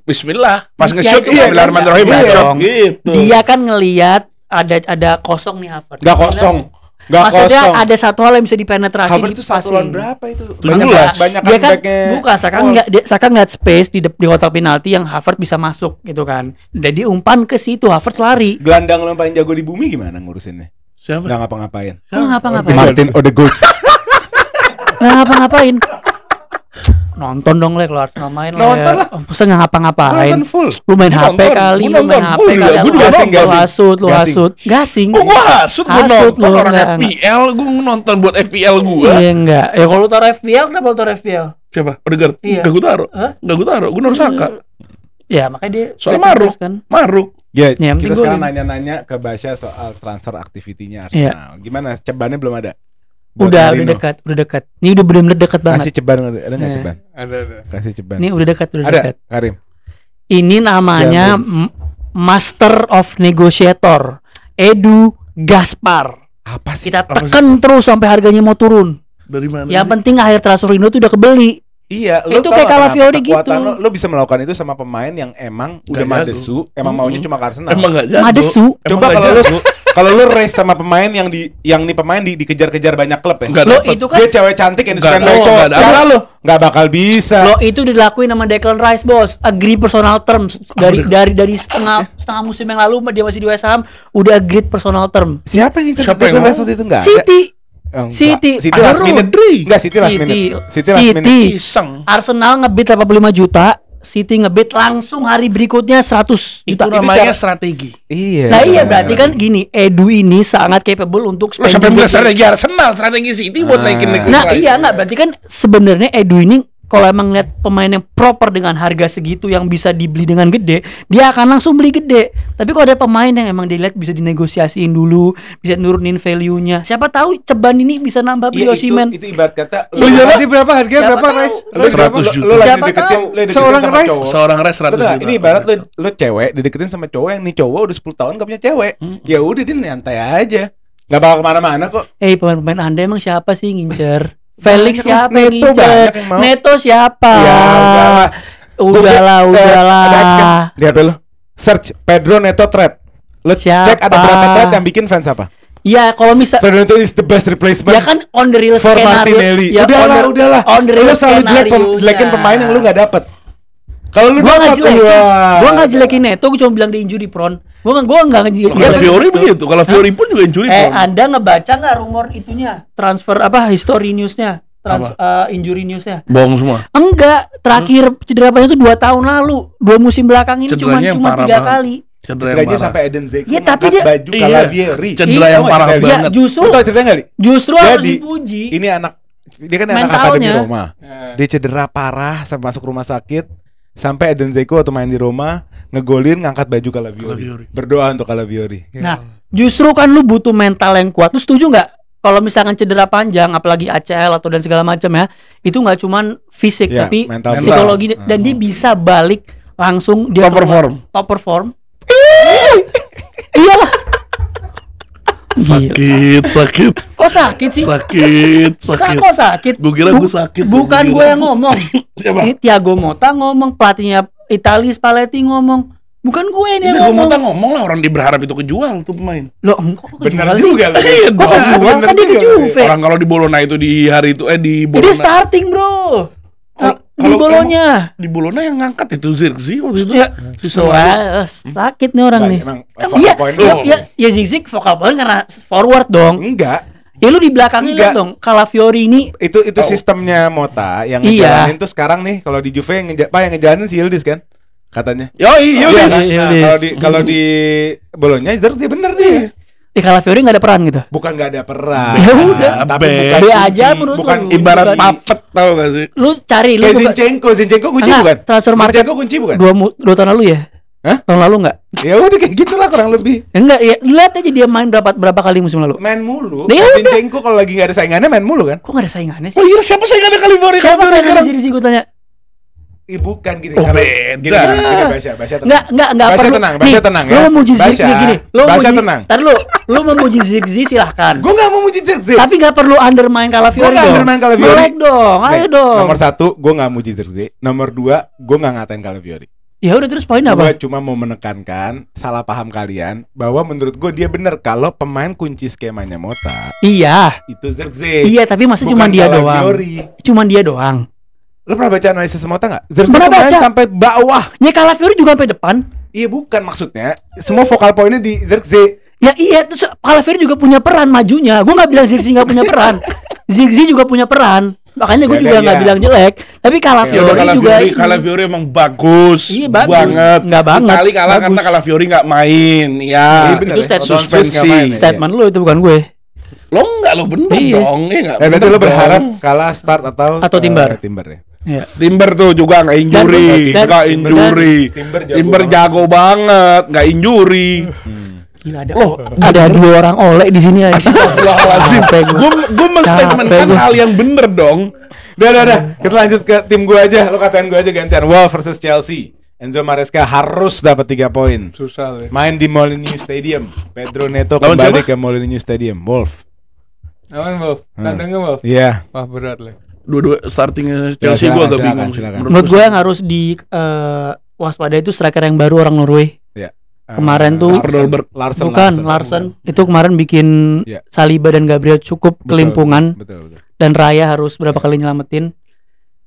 Bismillah. Pas Ya, nge-shoot itu iya kan Bismillahirrahmanirrahim iya bacot dong. gitu. Dia kan ngelihat ada kosong nih Havertz. Gak kosong. Gak Maksudnya kosong. ada satu hal yang bisa dipenetrasi. Havertz itu satu lawan berapa itu? 17. Banyak Dia kan backnya. bukan Saka ngeliat space di kotak penalti yang Havertz bisa masuk gitu kan. Jadi umpan ke situ Havertz lari. Gelandang lo yang paling jago di bumi gimana ngurusinnya? Siapa? Nggak ngapa-ngapain. Nggak ngapa-ngapain. Martin Odegaard. Nggak ngapa-ngapain. Nonton dong Le kalau Arsenal main Nonton lah. Masa nggak ngapa-ngapain. Nonton full. Lu main Gua HP nonton. kali, Gua lu main nonton HP full kali. juga. Gua juga gasing, Lu gasing. hasut, lu Gasing. hasut. Gasing. Kok gua hasut gua Hasut nonton lu, orang enggak, FPL, gua nonton buat FPL gua. Iya enggak. Ya kalau lu taruh FPL kenapa lu taruh FPL? Siapa? Odegaard. Iya. Enggak gua taruh. Hah? Enggak gua taruh. Gua naruh Saka. Ya makanya dia Soalnya kreativitas maruk. kan. Maruk. Ya, Ya, yang penting kita sekarang golin. nanya-nanya ke Basya soal transfer aktivitinya Arsenal. Gimana? Cebannya belum ada? Buat Udah Marino. dekat. Ini udah benar-benar dekat banget. Kasih ceban ada nggak Iya. ceban? Ada. Kasih ceban. Ini udah dekat. Ada, Karim. Ini namanya Master of Negotiator, Edu Gaspar. Apa sih? Kita tekan terus sampai harganya mau turun. Dari mana? Yang penting akhir transfer window tuh udah kebeli. Iya, Itu tahu kayak nggak Calafiori kenapa kekuatan gitu. Lo bisa melakukan itu sama pemain yang emang udah Nggak madesu, emang maunya cuma ke Arsenal. Emang enggak jago. Madesu. Coba kalau lu race sama pemain yang nih pemain dikejar-kejar banyak klub ya. Enggak Lo dapet. itu kan Dia cewek cantik yang Nggak disukain banyak dapet, cowok. nggak Cara lu nggak bakal bisa. lo itu dilakuin sama Declan Rice bos. Agree personal terms dari setengah musim yang lalu dia masih di West Ham udah agree personal term. Siapa yang Siapa yang Declan Rice mau? waktu itu enggak? City. City Ada last minute. Rodri. Enggak, City last City. minute. City last minute. City. Iseng. Arsenal ngebid 85 juta, City ngebid langsung hari berikutnya 100 Itu juta. namanya strategi. Iya. Nah iya berarti kan gini, Edu ini sangat capable untuk Lo sampai spending bilang budget. strategi Arsenal, strategi City buat naikin Nah iya nggak berarti kan sebenarnya Edu ini kalau emang lihat pemain yang proper dengan harga segitu yang bisa dibeli dengan gede, dia akan langsung beli gede. Tapi kalau ada pemain yang emang dilihat bisa dinegosiasiin dulu, bisa nurunin value-nya. Siapa tahu Ceban ini bisa nambah beli Osimhen. Itu ibarat kata Tadi berapa harganya? Siapa Berapa tahu? Rice? lu 100 juta. lu lagi Siapa deketin tahu? lu deketin Seorang sama Rice? cowok. Seorang res 100 Betul nggak? juta. Ini ibarat lu cewek dideketin sama cowok yang nih cowok udah 10 tahun gak punya cewek. Ya udah dia nyantai aja. Gak bakal kemana-mana kok. Pemain-pemain Anda emang siapa sih ngincer? Felix Banyak siapa lah, yang Neto ngincer? banyak yang mau. Neto siapa? Ya udahlah. Udahlah. Ada ads kan? Di HP lu. Search Pedro Neto thread. Lu Siapa? cek ada berapa thread yang bikin fans apa? Iya, kalau misal Pedro Neto is the best replacement. ya kan on the real for scenario. Martinelli. Ya, udahlah. On the real Lu selalu scenario-nya. jelekin pemain yang lu gak dapet. Kalau lu Gua nggak dapat, jelekin, wah. gua nggak jelekin Neto, gua cuma bilang dia injury prone. Gua enggak Kalau Fiori begitu, kalau Fiori pun juga injury prone. Anda ngebaca nggak rumor itunya? Transfer apa? History newsnya? Injury newsnya? Bohong semua. Enggak, terakhir cedera panjang itu 2 tahun lalu. 2 musim belakang ini cuma Cederanya yang parah 3 banget. kali. Cederanya sampai Eden Dzeko Iya, tapi ngangkat dia- baju Iya. Calafiori. Cedera yang parah Iya, banget. Ya, justru Lu tau ceritanya nggak, Li? harus Jadi, dipuji. Ini dia kan anak Mentalnya. akademi Roma. Eh. Dia cedera parah sampai masuk rumah sakit. Sampai Eden Dzeko waktu main di Roma ngegolin ngangkat baju Calafiori. Calafiori. Berdoa untuk Calafiori. Nah, justru kan lu butuh mental yang kuat. Lu setuju nggak? Kalau misalkan cedera panjang, apalagi ACL atau dan segala macam ya, itu nggak cuman fisik Ya, tapi mental. psikologi dan dia bisa balik langsung dia Top perform. Top perform. Iyalah. Gila. Sakit. Kok sakit sih? Sakit. Kok sakit? Gue kira gue sakit. Bukan gue yang ngomong. Siapa? Ini Thiago Motta ngomong, pelatihnya Italia Spalletti ngomong. Bukan gue ini yang Gue ngomong. ngomong lah, orang dia berharap itu kejual tuh pemain. Loh, kok Bener kejual sih? juga lah. Iya Kok dong. kejual? Kan dia ke Juve. Orang kalau di Bologna itu di hari itu di Dia Bologna. starting, bro. Di Kalau Bolonya. Di Bologna yang ngangkat itu Zirkzee waktu itu. Ya, wah, sakit nih orang nih. Emang Iya, point ya Zigzag vokal point karena forward dong. Enggak. Ya lu di belakangnya Enggak. lihat dong. Calafiori ini Itu sistemnya Mota yang Iya. ngejalanin tuh sekarang nih kalau di Juve yang yang ngejalanin si Yildiz kan katanya. Yoi, Iya Yildiz. kan? Yildiz. Nah, kalau di Bologna Zirkzee bener dia. Calafiori nggak ada peran gitu. Bukan nggak ada peran. Ya udah. Tapi Be bukan Be aja kunci, menurut bukan lu. Ibarat kunci. papet tau gak sih? Lu cari lu Kayak buka- Zinchenko kunci Enggak, bukan? transfer market Zinchenko kunci bukan? 2 tahun lalu ya? Hah? Tahun lalu enggak? Ya udah kayak gitulah kurang lebih. Enggak, ya lihat aja dia main berapa kali musim lalu. Main mulu. Ya udah. Zinchenko kalau lagi nggak ada saingannya main mulu kan? Kok enggak ada saingannya sih? Oh iya, siapa saya nggak ada Calafiori Siapa sekarang? saingannya sih gue tanya? Bukan gini. Oh, Kalau- beda. Gini, Basya tenang. Enggak Basya perlu. tenang, Nih, Basya tenang ya. Lu memuji Basya, Zirkzee gini. Lu Basya memuji- tenang. Ntar lu memuji Zirkzee silahkan. Gue nggak mau muji Zirkzee. Tapi nggak perlu undermine Calafiori Gua nggak dong. undermine Calafiori. Melek dong, ayo Nih, dong. Nomor 1, gue nggak muji Zirkzee. Nomor 2, gue nggak ngatain Calafiori. Ya udah terus poin Gue apa? cuma mau menekankan salah paham kalian bahwa menurut gue dia bener kalau pemain kunci skemanya Mota Iya. itu Zirkzee. Iya, tapi masa Bukan cuma dia doang. Calafiori. Cuma dia doang. Lo pernah baca analisis Mota nggak? Zirkzee Pernah kemarin baca. sampai bawah. Ya Calafiori juga sampai depan. Iya bukan maksudnya. Semua vokal poinnya di Zirkzee. Ya iya, terus Calafiori juga punya peran majunya. Gue nggak bilang Zirkzee nggak punya peran. Zirkzee juga punya peran. Makanya gue Ya, juga nggak iya. bilang jelek. Tapi Ya, Calafiori juga ini. Calafiori emang bagus. Iya, bagus. Banget. Nggak banget. Itali kalah Bagus. karena Calafiori nggak main. Ya. Iya, bener itu ya. statement Lawan Swiss nggak main ya. Statement lu itu bukan gue. Lo enggak, lo bener Iya. dong. Iya enggak. Berarti lo berharap kalah start atau Timber. Timber ya. Ya. Timber tuh juga nggak injury, Dan- nggak injury. Timber jago banget, nggak injury. Gila ada 2 orang oleh di sini aja. Astagfirullahaladzim. Capek gua. Gue menstatementkan Capek gua. hal yang bener dong. Udah. Kita lanjut ke tim gue aja. Lo katain gue aja gantian. Wolves versus Chelsea. Enzo Maresca harus dapat 3 poin. Susah deh. Main di Molineux Stadium. Pedro Neto Lawan kembali siapa? ke Molineux Stadium. Wolf. Aman, Wolf. Kandangnya, Wolf. Iya. Wah, berat lah. Dua-dua startingnya Ya, Chelsea gue silakan, agak silakan, bingung. silakan. Menurut gue yang harus di waspada itu striker yang baru orang Norway. Ya. Kemarin tuh Larsen. bukan Larsen. Itu kemarin bikin Ya. Saliba dan Gabriel cukup kelimpungan Betul. dan Raya harus berapa kali nyelamatin.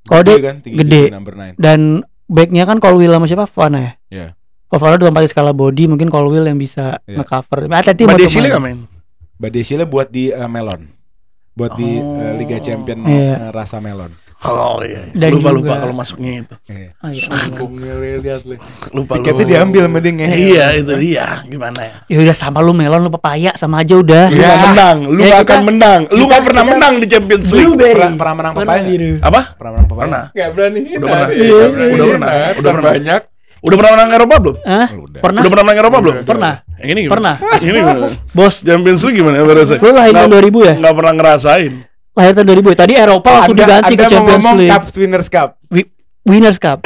Kalau dia kan, tinggi gede. juga, number 9. dan backnya kan Colwill sama siapa? Fofana ya. Iya. Fofana udah tempatnya skala body, mungkin Colwill yang bisa Iya. nge-cover. Atleti Mbak mau Desile main. nggak main? Badesile buat di Melon. Buat di Liga Champion Iya. rasa melon. Oh iya. Dan Lupa juga- kalau masuknya itu. Iya. Oh, iya. Lihat lihat. Lupa. Tiketnya diambil sama dia ngehe. Iya itu dia. Gimana ya? Ya udah sama lu melon lu pepaya sama aja udah. Lu nggak menang. Lu Ya, nggak kita- akan menang. Lu nggak pernah kita- menang di Champions League. Blueberry. Pernah menang papaya nggak? biru. Apa? Pernah menang papaya? Pernah. Enggak berani. Udah pernah. Iya, Iya, berani. udah pernah. Udah pernah. Banyak. Udah pernah menang Eropa belum? Hah? Udah. Pernah? Udah pernah menang Eropa belum? Pernah. Yang ini gimana? Pernah. Ini gimana? Bos, Champions League gimana rasanya? lu lahir tahun 2000 ya? Nggak pernah ngerasain. Lahir tahun 2000 ya? Tadi Eropa langsung diganti ke Anda mau Champions ngomong League. Cup Winners Cup. Winners Cup.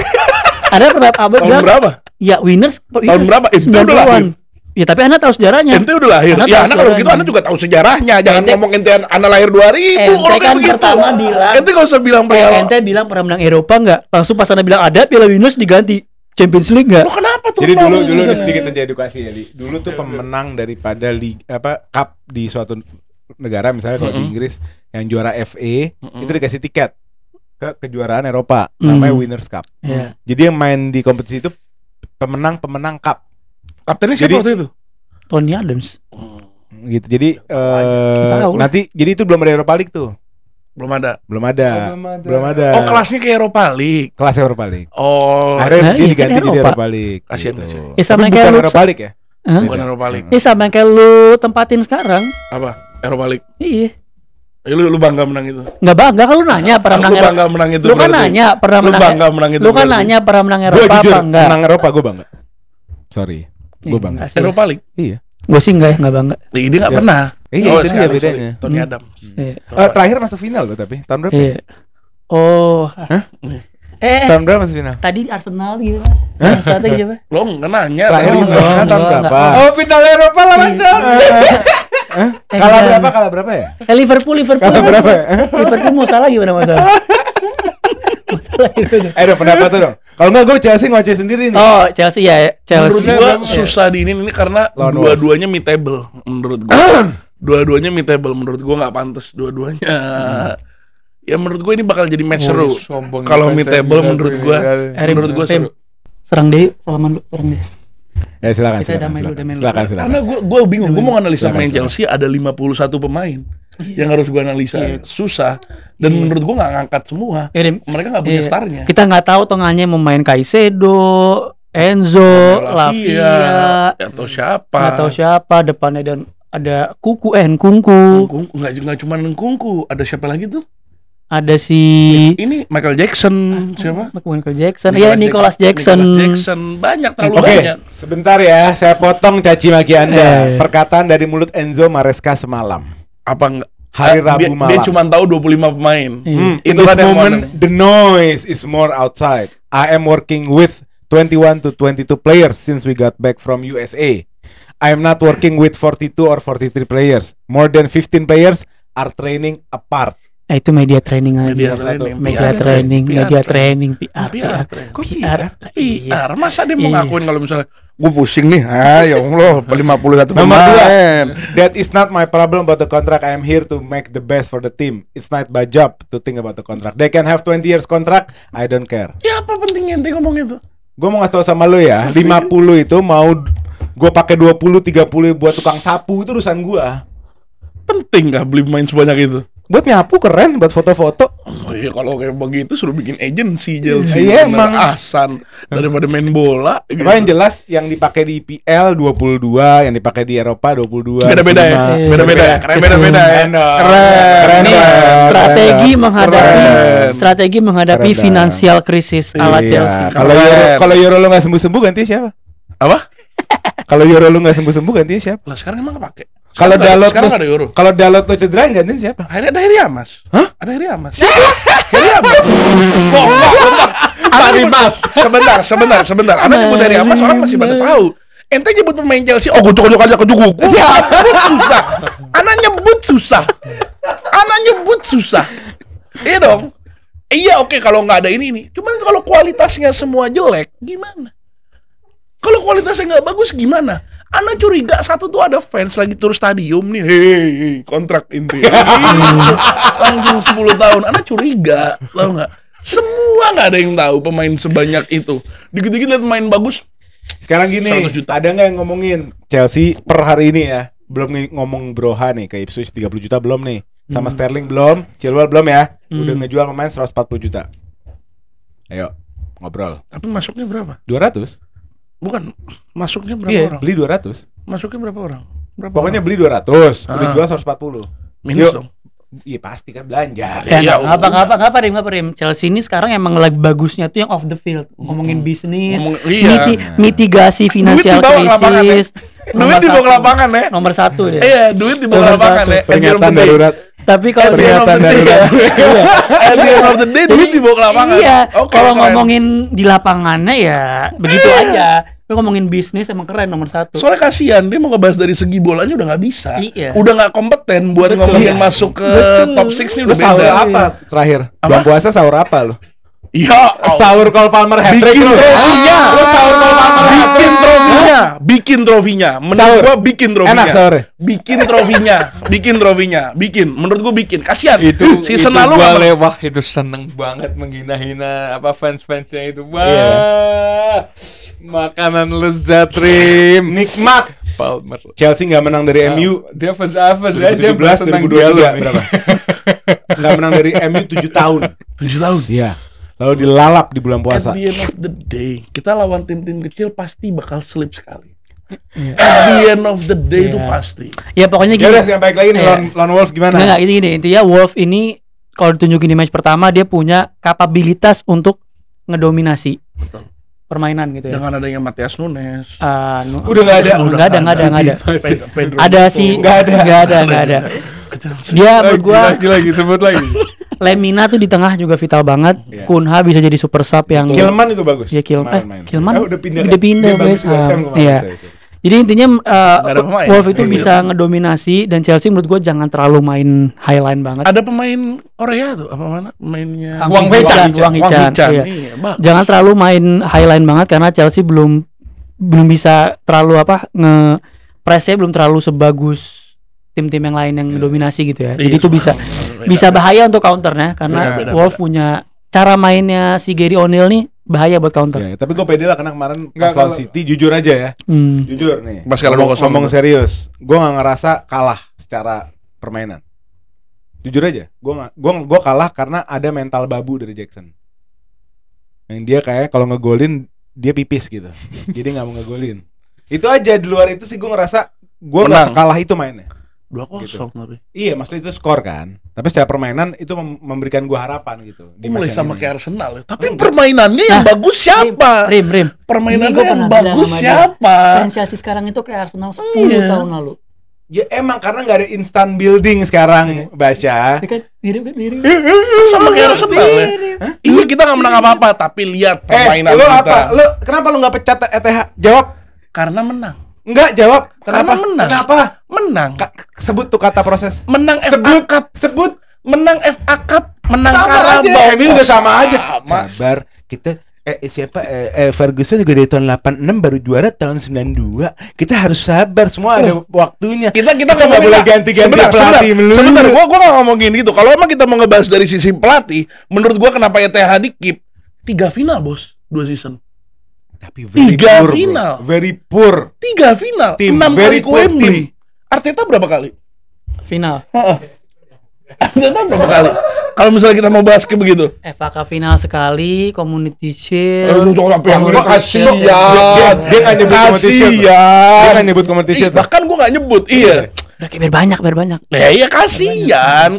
Ada pernah abad Tahun bilang, berapa? ya Winners Tahun berapa? Itu udah 90-an. lahir. Ya tapi Anda tahu sejarahnya. Ente udah lahir. Anda Ya, tahu Anda kalau sejarahnya. gitu Anda juga tahu sejarahnya. Jangan Ente- ngomong ente Anda lahir 2000. Ente Orang kan kayak begitu. pertama bilang- Ente nggak usah bilang pernah. Ente bilang pernah menang Eropa enggak? Langsung pas Anda bilang ada Piala Winners diganti Champions League enggak? Lo kenapa tuh? Jadi dulu Kenapa ini misalnya? sedikit aja edukasi ya, Li. Dulu tuh pemenang daripada cup di suatu negara misalnya kalau di Inggris yang juara FA itu dikasih tiket ke kejuaraan Eropa namanya Winners Cup. Iya. Jadi yang main di kompetisi itu pemenang cup. Kaptennya siapa Jadi- waktu itu? Tony Adams. Gitu. Jadi Tahu lah. nanti jadi itu belum ada Europa League tuh. Belum ada. Belum ada. Belum ada. Oh, kelasnya kayak Europa League. Kelas Europa League. Oh, Akhirnya Nah, dia iya, diganti kan jadi Eropa. Europa League. Kasian, gitu. kasian. Ya, sama Tapi kayak bukan lu- Europa League ya? Hah? bukan Europa League. Ini sama yang kayak lu tempatin sekarang. Apa? Europa League. Iya. Lu bangga menang itu. Nggak bangga kalau lu nanya pernah Lu menang Eropa. bangga menang itu. Lu kan berarti. nanya pernah Lu menang. bangga menang itu. Lu kan berarti. nanya pernah menang Gue Eropa jujur apa enggak? menang Eropa gue bangga. Sorry. Gue bangga. Europa League. Iya. Gue sih enggak bangga. Dia enggak Ya. pernah. Iya, Oh, itu dia sekarang, bedanya. sorry. Tony Adams. Iya. Terakhir masuk final loh tapi tahun berapa? Iya. Oh. Tahun berapa masuk final? Tadi Arsenal gitu. Yang strategi siapa? Lo enggak nanya. Terakhir tadi. masuk final tahun enggak, berapa? enggak. Oh, final Eropa lawan Chelsea. Kalah berapa? Kalah berapa ya? Liverpool. Kalah berapa ya? Liverpool mau salah gimana masalah? Masalah gimana? Dong pendapat tuh dong. Kalau enggak gue Chelsea ngoceh sendiri nih. Oh, Chelsea ya. Menurut Chelsea. gua susah di ini karena Lawan dua-duanya meetable menurut gua. Dua-duanya meetable menurut gua nggak pantas dua-duanya. Ya menurut gua ini bakal jadi match seru. sombong Kalau defense meetable Liverpool menurut ini. gua, Erim, menurut gua seru. Serang deh, salaman dulu, serang deh. Ya silakan. Kita damai dulu, damai dulu. Silakan. Karena gua bingung, gua mau analisa Silakan, pemain silakan. Chelsea ada 51 pemain yang harus gua analisa. Susah dan menurut gua nggak ngangkat semua. Erim, Mereka nggak punya iya. starnya. Kita nggak tahu tengahnya mau main Caicedo, Enzo, Lavia, atau siapa? nggak tahu siapa depannya, dan ada Nkunku, Nggak cuma Nkunku, ada siapa lagi tuh? ada si Ini Michael Jackson, siapa? Michael Jackson, ya Nicholas Jackson. Banyak, terlalu Oke, banyak. sebentar ya, saya potong caci maki Anda. Eh. Perkataan dari mulut Enzo Maresca semalam. Apa enggak? Hari Rabu malam. Dia cuma tahu 25 pemain. Iya. In Itu this kan yang moment, the noise is more outside. I am working with 21 to 22 players since we got back from USA. I am not working with 42 or 43 players. More than 15 players are training apart. Itu media training aja. Media satu. training, Media PR training, PR media training, PR. PR. Kok PR? PR. Masa dia mau Iya. ngakuin kalau misalnya gue pusing nih, ya Allah, 51 Nomor pemain. 2, that is not my problem about the contract. I am here to make the best for the team. It's not my job to think about the contract. They can have 20 years contract, I don't care. Ya apa pentingnya ente ngomong itu? Gue mau ngasih tau sama lo ya, 50 itu mau gue pakai 20, 30 buat tukang sapu itu urusan gue. Penting gak beli pemain sebanyak itu? Buat nyapu keren, buat foto-foto. Oh iya, kalau kayak begitu suruh bikin agency Chelsea. Iya, Bener, emang. Asan daripada main bola gitu. Apa yang jelas yang dipakai di IPL 22, yang dipakai di Eropa 22. Beda-beda ya? 25. Beda-beda ya? Keren Beda-beda ya? Keren dong. Keren. Ini dong. strategi Keren menghadapi Keren. strategi menghadapi Keren dah. finansial krisis ala Iya. Chelsea. Kalau Euro lo nggak sembuh-sembuh ganti siapa? Apa? Kalau Euro lo nggak sembuh-sembuh ganti siapa? Lah sekarang emang kepake. Kalau Dalot sekarang lo- ada Euro. Kalau Dalot lo cedera yang gantiin siapa? Akhirnya ada Heri Amas. Hah? Ada Heri Amas. Heri Amas. Kok enggak? Mas, sebentar. Anak nyebut Heri Amas orang masih pada tahu. Ente nyebut pemain Chelsea, oh gocok-gocok aja ke kuku. Susah. Anak nyebut susah. Iya dong. Iya oke kalau nggak ada ini. Cuman kalau kualitasnya semua jelek, gimana? Kalau kualitasnya nggak bagus gimana? Anak curiga satu tuh ada fans lagi tur stadium nih, hei kontrak inti, langsung 10 tahun. Anak curiga, tau nggak? Semua nggak ada yang tahu pemain sebanyak itu. Dikit-dikit lihat pemain bagus. Sekarang gini, 100 juta. ada nggak yang ngomongin Chelsea per hari ini ya? Belum ngomong Broha nih, ke Ipswich 30 juta belum nih. Sama Sterling belum, Chilwell belum ya. Udah ngejual pemain 140 juta. Ayo, ngobrol. Tapi masuknya berapa? 200? Bukan, masuknya berapa Iya, orang? beli 200. Masuknya berapa orang? Berapa Pokoknya orang? beli 200, udah Ah. jual 140. Minus Yuk. dong. Iya pasti kan belanja. Ya, Iya, ngapa Rim. Chelsea ini sekarang emang lagi bagusnya tuh yang off the field, ngomongin bisnis, Iya. mitigasi finansial dibawa ke lapangan, ya. krisis. Duit dibawa ke lapangan ya. Nomor 1 dia. Iya, duit dibawa ke Nomor lapangan satu. ya. Peringatan darurat. Tapi kalau Peringatan darurat. At the end of the day, duit dibawa ke lapangan. Iya, Oke, kalau keren. ngomongin di lapangannya ya begitu aja. Tapi ngomongin bisnis emang keren nomor 1. Soalnya kasihan, dia mau ngebahas dari segi bolanya udah nggak bisa. Iya. Udah nggak kompeten buat ngomongin Iya. masuk ke Betul. top 6 nih Lu udah sahur beda. apa terakhir? Bulan puasa sahur apa lu? Ya, Sahur Cole Palmer hat-trick bikin lu. trofinya. Lu sahur Cole Palmer Bikin trofinya, bikin trofinya. Menurut Sahur. gua bikin trofinya. Enak sahurnya? Bikin trofinya. Menurut gua bikin. Kasihan. Itu season itu lalu gua nggak- lewah itu seneng banget menghina-hina apa fans-fansnya itu. Wah. Iya. Makanan lezat, Rim. Nikmat. Palmer. Chelsea nggak menang dari MU Dia fans apa sih? Dia 2017, senang 2023 berapa? Nggak menang dari MU 7 tahun. 7 tahun. Iya. Lalu dilalap di bulan At puasa. the end of the day, kita lawan tim-tim kecil pasti bakal slip sekali. At the end of the day itu pasti. Ya pokoknya Ya gini. udah, yang baik lagi nih lawan Wolves gimana? Enggak, gini. Intinya Wolf ini kalau ditunjukin di match pertama dia punya kapabilitas untuk ngedominasi permainan gitu ya. Dengan adanya Matias Nunes. Udah nggak ada. Nggak ada. Pedro Ada Neto. sih. Nggak ada. Dia menurut gua lagi sebut lagi. Lemina tuh di tengah juga vital banget. Iya. Kunha bisa jadi super sub yang Kilman juga bagus. Ya Kilman Main. udah pindah Dia bagus West di West Ham Ham. kemarin. Iya. Jadi intinya ada pemain. Wolf itu Iya. bisa ngedominasi dan Chelsea menurut gua jangan terlalu main highline banget. Ada pemain Korea tuh, apa mana mainnya? Wang Hee-chan. Iya. Iya, bagus. Jangan terlalu main highline banget karena Chelsea belum bisa terlalu nge-press-nya belum terlalu sebagus tim-tim yang lain yang dominasi gitu ya. Jadi Iya, itu bisa bahaya untuk counternya karena Beda. Wolf punya cara mainnya si Gary O'Neil nih bahaya buat counter. Ya, tapi gue pede lah karena kemarin Nggak, pas lawan kalau- City jujur aja ya. Jujur nih. Pas kalau ngomong 2-0 serius, gue nggak ngerasa kalah secara permainan. Jujur aja, gue kalah karena ada mental babu dari Jackson. Yang dia kayak kalau ngegolin dia pipis gitu, jadi nggak mau ngegolin. Itu aja, di luar itu sih gue ngerasa gue nggak Menang. sekalah itu mainnya. 2-0 tapi. Iya, maksudnya itu skor kan. Tapi secara permainan itu memberikan gue harapan gitu. Dia mulai match yang sama ini. kayak Arsenal ya. Tapi permainannya yang Nah, bagus siapa? Rim. Permainannya Ini gua yang pernah bagus bilang sama siapa? Fans Chelsea sekarang itu kayak Arsenal 10 Iya. tahun lalu. Ya emang karena nggak ada instant building sekarang, Basya. Kan mirip. Sama kayak Arsenal ya. Iya, kita nggak menang apa-apa, tapi lihat permainan lu kita. apa? Lu kenapa lu nggak pecat ETH? Jawab. Karena menang. Enggak, jawab. Kenapa? Karena menang. Kenapa? Menang. Sebut tuh kata proses. Menang FA Cup. Sebut. Menang FA Cup. Menang Sama Carabao. aja. MU juga sama aja. Sama. Sabar. Kita Ferguson juga dari tahun 86 baru juara tahun 92. Kita harus sabar, semua ada waktunya. Kita nggak ngomongin boleh lah. ganti-ganti pelatih melulu. Sebentar, gua nggak ngomongin gitu. Kalau emang kita mau ngebahas dari sisi pelatih, menurut gua kenapa ETH di keep 3 final, Bos, 2 season. Tapi very 3 poor, final. bro. Very poor. 3 final, Tim, 6 very kali ke poor Wembley. Arteta berapa kali? Final. Arteta berapa kali? Kalau misalnya kita mau bahas kayak begitu. FA Cup final sekali, Community Tapi Shield. yang Community Shield. Dia nggak nyebut competition. Dia nggak nyebut competition. Bahkan gua nggak nyebut. Iya. Udah kayak biar banyak. Iya kasihan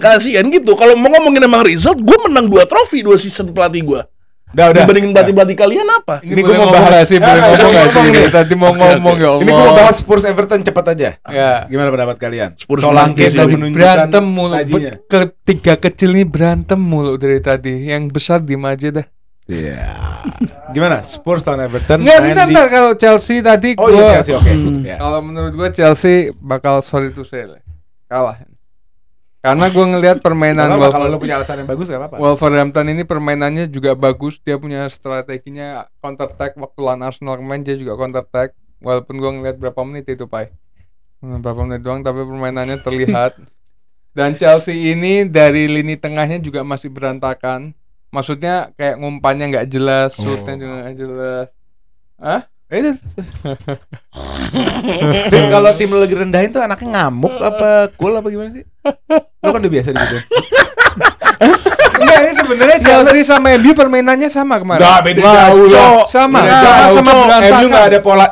gitu. Kalau mau ngomongin emang result, gua menang 2 trofi 2 season pelatih gua. Udah. Dibandingin pelatih kalian apa? Ini gua mau bahas sih, boleh ngomong nggak sih? nih. Tadi mau ngomong ya Allah. Ini gua mau bahas Spurs Everton cepat aja. Ya. Gimana pendapat kalian? Spurs Solanke menang udah sih. menunjukkan Berantem mulu. tajinya. Ketiga kecil ini berantem mulu dari tadi. Yang besar diem aja dah. Iya. Gimana? Spurs lawan Everton Nggak, main bentar, kalau Chelsea tadi Oh iya, gua Chelsea oke. Ya. kalau menurut gue Chelsea bakal sorry to say lah, kalah. Karena gue ngelihat permainan Kalau lu punya alasan yang bagus gak apa-apa. Wolverhampton ini permainannya juga bagus. Dia punya strateginya counter attack. Waktu lawan Arsenal kemarin dia juga counter attack. Walaupun gue ngelihat berapa menit itu Pai, berapa menit doang, tapi permainannya terlihat. Dan Chelsea ini dari lini tengahnya juga masih berantakan. Maksudnya kayak ngumpannya nggak jelas, shootnya juga nggak jelas. Hah? Dan kalau tim lu lagi rendahin tuh anaknya ngamuk apa cool apa gimana sih? Lu kan udah biasa gitu. Enggak, ini sebenarnya Chelsea sama MU permainannya sama kemarin. Enggak, beda jauh lah. Sama, Beda sama jauh, berantakan. MU enggak ada pola.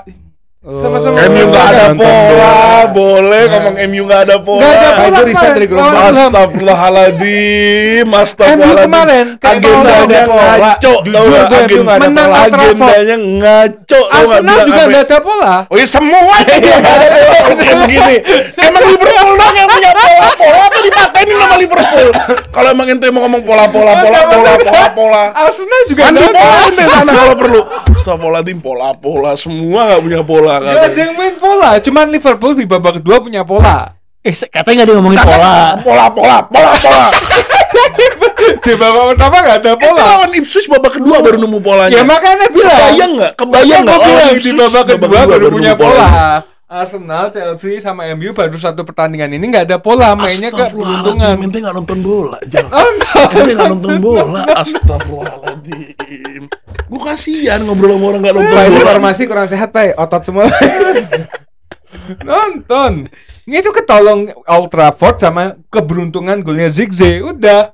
Sama-sama. MU nggak ada Nonton pola, bola. boleh ngomong MU nggak ada pola. Nggak ada pola Itu riset kemarin. dari grup Lawan Fulham. Astagfirullahaladzim, MU astagfirullahaladzim. kemarin kayak Agendanya mau ada pola. ngaco, Jujur tau nggak? gue MU nggak ada Menang pola. Old Trafford. Agendanya ngaco. tau nggak? Arsenal Bilang juga apa? nggak ada pola. Oh iya semuanya dia nggak ada pola kayak begini. Emang Liverpool dong yang punya pola atau dipatenin sama Liverpool? Kalau emang ente mau ngomong pola. Arsenal juga Kan nggak ada. dipolain deh sana kalau perlu. Astagfirullahaladzim, pola semua nggak punya pola Nggak kan. ada yang main pola. Cuman Liverpool di babak kedua punya pola. Katanya nggak dia ngomongin pola. Pola. Di babak pertama nggak ada Itu pola. lawan Ipswich babak kedua baru nemu polanya. Ya makanya bilang. Kebayang nggak? Iya, gue lawan bilang di Ipswich babak kedua baru punya pola. Arsenal, Chelsea sama MU baru satu pertandingan ini nggak ada pola, mainnya ke keuntungan. Ente nggak nonton bola, ente nggak nonton bola. Astagfirullahaladzim. Gue kasihan ngobrol sama orang nggak nonton Pak, ini bola. formasi kurang sehat, Pak. Otot semua. Nonton. Ini tuh ketolong Old Trafford sama keberuntungan golnya Zigze. Udah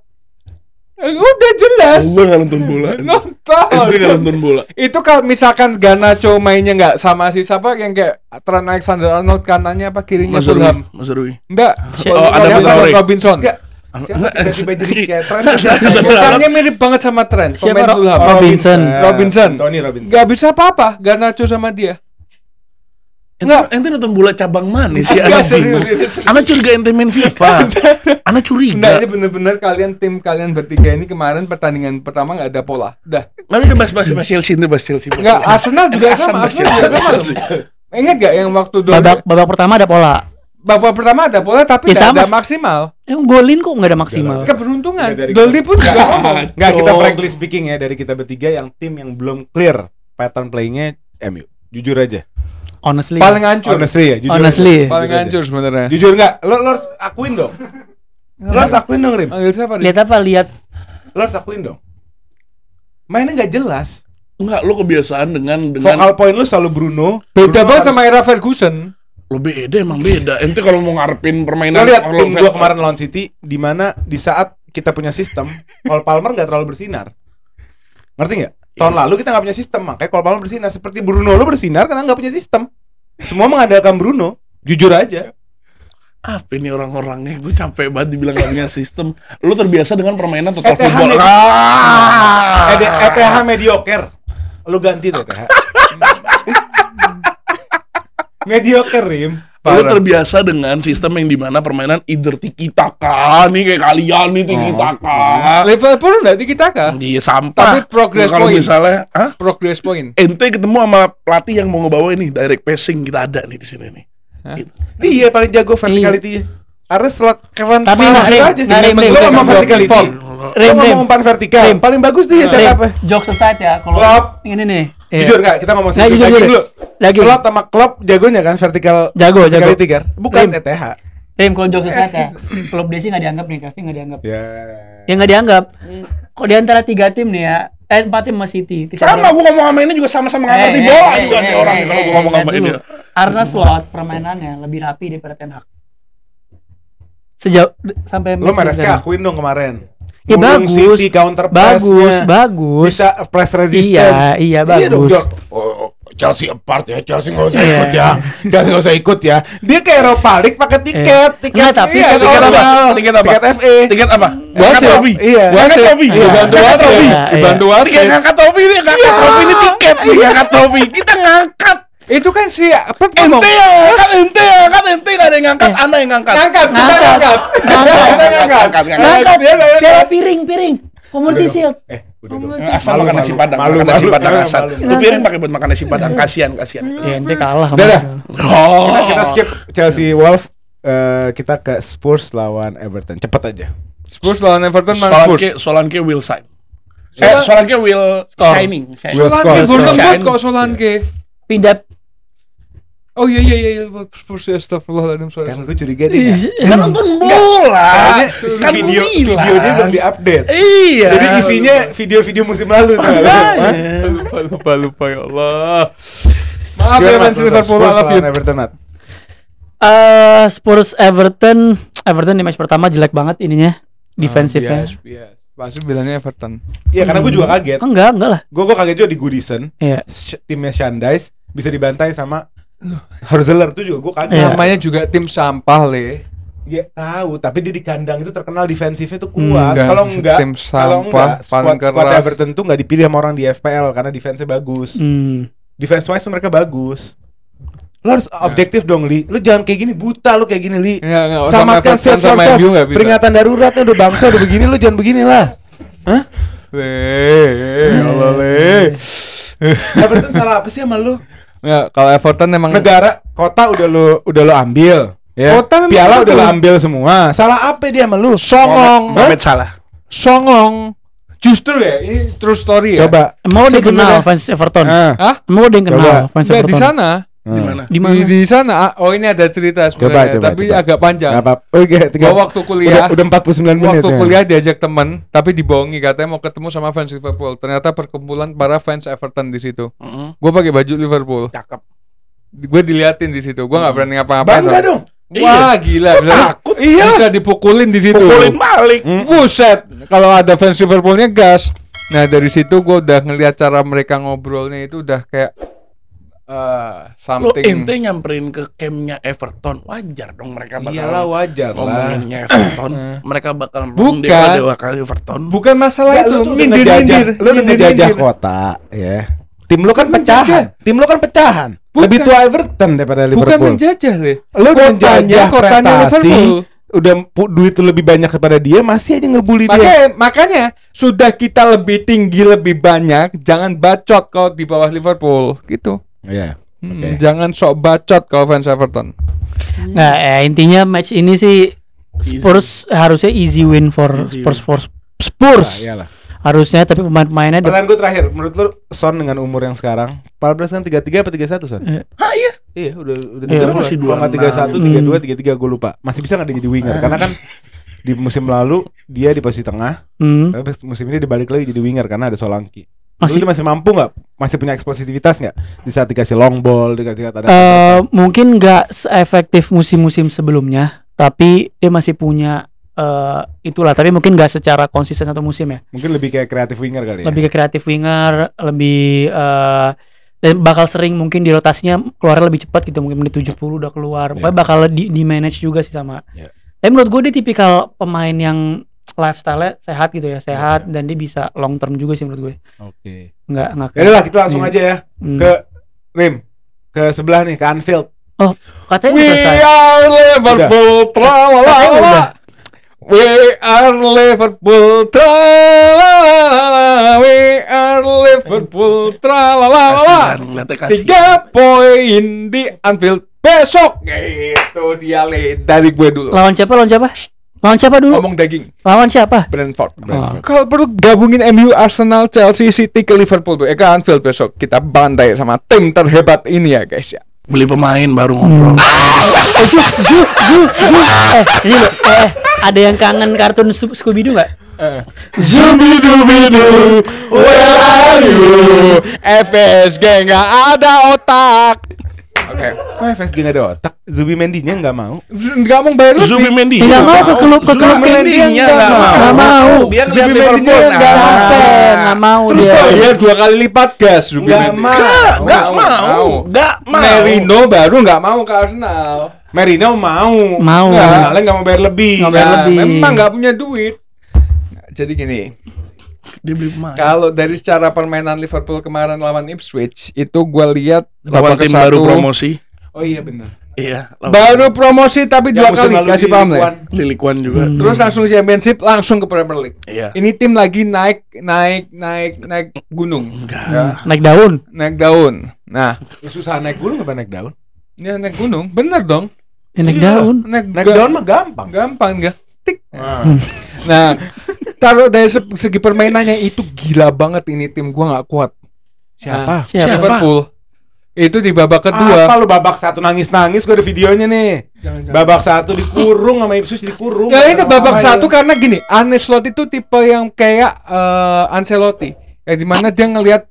jelas. Gue nggak nonton bola. Nonton. Ente nggak nonton bola. Itu kalau misalkan Garnacho mainnya nggak sama si siapa yang kayak Trent Alexander-Arnold kanannya apa kirinya Fulham. Mas Rui. Enggak. Oh, ada Traore. Robinson. Enggak. Siapa tiba-tiba jadi kayak Trent? Mukanya mirip banget sama Trent. Siapa, Pemain Fulham. Robinson. Robinson. Tony Robinson. Nggak bisa apa-apa Garnacho sama dia. Ente nonton bola cabang mana sih? Enggak, Anak serius, bingung. ini serius. Anak curiga ente main FIFA. Anak Enggak, curiga. ini bener-bener tim kalian bertiga ini kemarin pertandingan pertama nggak ada pola. Dah. Nggak udah bahas Chelsea itu, bahas Chelsea. Enggak, Arsenal juga sama. bahas Arsenal juga Chelsea. sama. Ingat gak yang waktu Babak pertama ada pola. babak pertama ada pola tapi Ya, nggak sama. ada maksimal. Golin kok nggak ada maksimal. Keberuntungan. Nggak dari Dolly pun juga ngomong. Enggak, kita frankly speaking ya, dari kita bertiga yang tim yang belum clear pattern playing-nya MU. Jujur aja. Honestly. Paling hancur. Honestly ya, jujur. Honestly. aja. Paling Jujur aja. hancur sebenarnya. Jujur enggak? Lo harus akuin dong. Lo harus akuin dong, Rim. Panggil siapa? Rin? Lihat apa? Lihat Lo harus akuin dong. Mainnya nggak jelas. Enggak, lo kebiasaan dengan Focal point lu selalu Bruno. Beda Bruno banget harus- sama era Ferguson. lo beda, emang beda. Ente kalau mau ngarepin Lo permainan lihat kalau tim gua kemarin lawan City, di mana di saat kita punya sistem, Cole Palmer nggak terlalu bersinar. Ngerti nggak? Tahun lalu kita nggak punya sistem, makanya Cole Palmer bersinar. Seperti Bruno lo bersinar karena nggak punya sistem. Semua mengandalkan Bruno. Jujur aja. apa ini orang-orangnya? Gue capek banget dibilang gak punya sistem. Lo terbiasa dengan permainan total ETH football. ETH mediocre. Lu ganti tuh ETH. Mediocre, Rim. Lo terbiasa dengan sistem yang dimana permainan either tiki-taka nih kayak kalian nih tiki-taka. Liverpool enggak tiki-taka. Iya sampah. Tapi progress Kalau point. misalnya, Progress point. ente ketemu sama pelatih yang mau ngebawa ini direct passing, kita ada nih di sini nih. Hah? Gitu. Dia paling jago verticality-nya. Harus slot Kevin Tapi Palmer Rim, aja nggak, dengan Rim, Lo Rim, ngomong Rim, verticality. Lo ngomong umpan vertikal. Paling bagus dia siapa? jokes aside ya. Kalau Klopp. ini nih. Jujur nggak? Kita ngomong Nggak, serius jujur, lagi jujur. dulu. Lagi. Slot sama Klopp jagonya kan Jago. verticality kan? Bukan Rim. ETH. Rim, kalau jokes aside ya. Klub Desi nggak dianggap nih, pasti nggak dianggap. Ya. Yang nggak dianggap. Kok di antara 3 tim nih ya? 4 tim sama City. Sama gue ngomong sama ini juga sama-sama nggak ngerti bola juga nih orang nih kalau gue ngomong sama ini. Karena slot permainannya lebih rapi daripada Ten Hag. Sejauh sampai Lo Maresca akuin dong kemarin. Ya Ngulung bagus. City counter press-nya. Bagus. Bisa press resistance. Iya, dong, bagus. Jok. Oh, Chelsea apart ya, Chelsea nggak usah ikut ya, Chelsea nggak usah ikut ya. Dia ke Europa League pakai tiket, Nggak, tapi tiket tiket apa? apa? Tiket apa? Tiket FA. Tiket apa? Wasit. Trofi. Iya. Wasit. Trofi. Iya. Dibantu Ngangkat wasit. trofi. Dibantu Tiket wasit. ngangkat trofi ini, ngangkat trofi ini tiket nih, ngangkat trofi. Kita ngangkat. Itu kan si Pep ngomong. Ente yang ngangkat, nggak ada yang ngangkat, anda yang ngangkat. Ngangkat, kita Ngangkat. ngangkat. Kita ngangkat. Ngangkat. Dia ngangkat. Piala piring. Community Shield. Udah dong. Asal makan nasi padang, Malu, makan nasi malu, padang malu, asal. malu. Itu piring pakai buat makan nasi padang, kasihan. Ya, ente kalah. Udah dah. Oh. Kita skip Chelsea Wolves. Kita ke Spurs lawan Everton. Cepet aja. Spurs lawan Everton mana Spurs? Solanke will sign. Solan- Solanke will Score. shining. Will Solanke score. belum Shine. lembut kok Solanke. Pindah. Oh iya Spurs ya, astagfirullahaladzim. Kan gue curiga dia. Kan nonton bola. Kayaknya Kan videonya belum diupdate. Iya. Jadi isinya video-video musim lalu tuh. Hah? Lupa ya Allah. Maaf ya Gimana, fans Mat? Liverpool, I Spurs love you. lawan Everton, Mat. Spurs Everton di match pertama jelek banget ininya. Defensifnya. Bias. Pasti bilangnya Everton. Iya, karena gue juga kaget. Enggak lah. Gue kaget juga di Goodison. Iya. Timnya Shandais bisa dibantai sama Hurzeler tuh juga gue kaget. Iya. Namanya juga tim sampah, Le. Ya tahu, tapi dia di kandang itu terkenal defensifnya tuh kuat. Enggak, Kalau enggak, tim sampah, paling squad keras. Everton tuh enggak dipilih sama orang di FPL karena defense-nya bagus. Defense wise tuh mereka bagus. Lo harus objektif dong, Li. Lo jangan kayak gini, buta lo kayak gini, Li. Enggak, Selamatkan save sama yourself. MU enggak bisa. Peringatan darurat udah bangsa udah begini, lo jangan beginilah. Hah? Allah, Le. Everton salah apa sih sama lo? Ya, kalau Everton emang Negara, kota udah lo ambil. Ya. Kota memang Piala betul. udah lo ambil semua. Salah apa dia sama lo? songong. Mohamed Salah. Songong. Justru ya, ini true story ya. Coba. Emang udah Sebenarnya- kenal fans Everton. Ah. Hah? Emang udah kenal Coba. fans Enggak di Everton. sana. Gimana? Di mana? Di sana. Oh, ini ada cerita sebenarnya, Coba, tapi coba. agak panjang. Nggak apa-apa. Oke, Gua waktu kuliah, udah 49 menit. waktu ya. kuliah diajak teman, tapi dibohongi katanya mau ketemu sama fans Liverpool. Ternyata perkumpulan para fans Everton di situ. Gue pakai baju Liverpool. Cakep. Gue diliatin di situ. Gue nggak berani ngapa-ngapain. Bangga dong. Wah, gila. Takut. Bisa dipukulin di situ. Pukulin balik. Buset. Kalau ada fans Liverpoolnya gas. Nah, dari situ gue udah ngeliat cara mereka ngobrolnya itu udah kayak Lo something. ente nyamperin ke campnya Everton, wajar dong mereka bakal Iyalah wajar lah. ngomonginnya Everton. Mereka bakal Bukan. dewa kali Everton. Bukan masalah Nggak, itu. lu tuh udah Nyindir-nyindir. ngejajah, lu udah ngejajah Nyindir-nyindir. kota, ya. Tim lu kan Bukan pecahan. menjajah. Tim lu kan pecahan. Bukan. Lebih tua Everton daripada Bukan Liverpool. menjajah, Le. Lu menjajah kotanya prestasi, Liverpool. udah duit lu lebih banyak daripada dia, masih aja ngebully dia. Makanya sudah kita lebih tinggi, lebih banyak, jangan bacot kalau di bawah Liverpool gitu. Iya. Oke. Jangan sok bacot kalau fans Everton. Nah, intinya match ini sih Spurs harusnya easy win for Easy Spurs. Iyalah. Harusnya, tapi pemain-pemainnya Pertanyaan gue terakhir, menurut lu Son dengan umur yang sekarang, Fabregas kan 33 apa 31 Son? Eh. Iya, udah Iya, 30 masih kalau nggak 31, 32, 33 gue lupa. Masih bisa nggak dia jadi winger? Karena kan di musim lalu dia di posisi tengah, tapi musim ini dibalik lagi jadi winger karena ada Solanke. Dia masih mampu nggak? Masih punya eksplosivitas nggak? Di saat dikasih long ball, dikasih ada. Mungkin nggak seefektif musim-musim sebelumnya, tapi dia masih punya itulah. Tapi mungkin nggak secara konsisten satu musim ya. Mungkin lebih kayak kreatif winger kali ya. Lebih ke kreatif winger, lebih dan bakal sering mungkin di rotasinya keluar lebih cepat gitu, mungkin menit 70 udah keluar. Pokoknya bakal di manage juga sih sama. Yeah. Tapi menurut gue dia tipikal pemain yang lifestyle-nya sehat gitu ya, sehat dan dia bisa long term juga sih menurut gue. Oke. Nggak Ya udah lah, kita langsung Iya. aja ya ke Rim, ke sebelah nih, ke Anfield. Oh, katanya We udah selesai. are Liverpool, tralalala. We are Liverpool, tralalala. We are Liverpool, tralalala. Kasihan, ngeliatnya kasihan. 3 poin di Anfield besok. Gitu dia, Le. Dari gue dulu. Lawan siapa? Lawan siapa? Lawan siapa dulu? Ngomong daging. Lawan siapa? Brentford. Oh. Kalau perlu gabungin MU, Arsenal, Chelsea, City ke Liverpool tuh, ke Anfield besok kita bantai sama tim terhebat ini ya guys ya. Beli pemain baru ngobrol. Ini loh, ada yang kangen kartun Scooby-Doo nggak? Zubidubidu, where are you? FSG nggak ada otak. Oke, Kok FSG nggak ada otak? Zubi Mendy-nya nggak mau. nggak mau bayar lebih. Zubi Mendy Nggak mau ke klub Mendy-nya nggak Nggak mau. Dia ngeliat Zubi Liverpool Mendy-nya nggak Capek, nggak mau Terus dia. bayar 2 kali lipat gas. Zubi Nggak Mendy. mau. Nggak mau. Merino baru nggak mau ke Arsenal. Merino mau. Mau. Nggak. Arsenalnya nggak mau bayar lebih. Nggak bayar Nah, lebih. memang nggak punya duit. Jadi gini, Dia beli pemain. kalau dari secara permainan Liverpool kemarin lawan Ipswich itu gue lihat Lawan babak tim ke-1 baru promosi. Oh iya benar. Iya. baru promosi tapi Yang 2 musim kali lalu kasih di paham Ligue ya. 1. Lilik One juga. Terus langsung Championship langsung ke Premier League. Iya. Ini tim lagi naik gunung. Ya, Naik daun. naik daun. Nah, Susah naik gunung apa naik daun? ya naik gunung, bener dong. Ya, naik Iya, daun. Naik daun mah gampang. gampang enggak? Tik. Ah. Nah, taruh dari segi permainannya itu gila banget ini tim gua nggak kuat. Siapa? Nah, Siapa? Liverpool. Itu di babak kedua. Apa lu babak 1 nangis-nangis? Gue ada videonya nih. Jangan-jangan. Babak 1 dikurung sama Ipswich dikurung. Ya ini babak Apa 1 ya? karena gini, Arne Slot itu tipe yang kayak Ancelotti, yang dimana dia ngelihat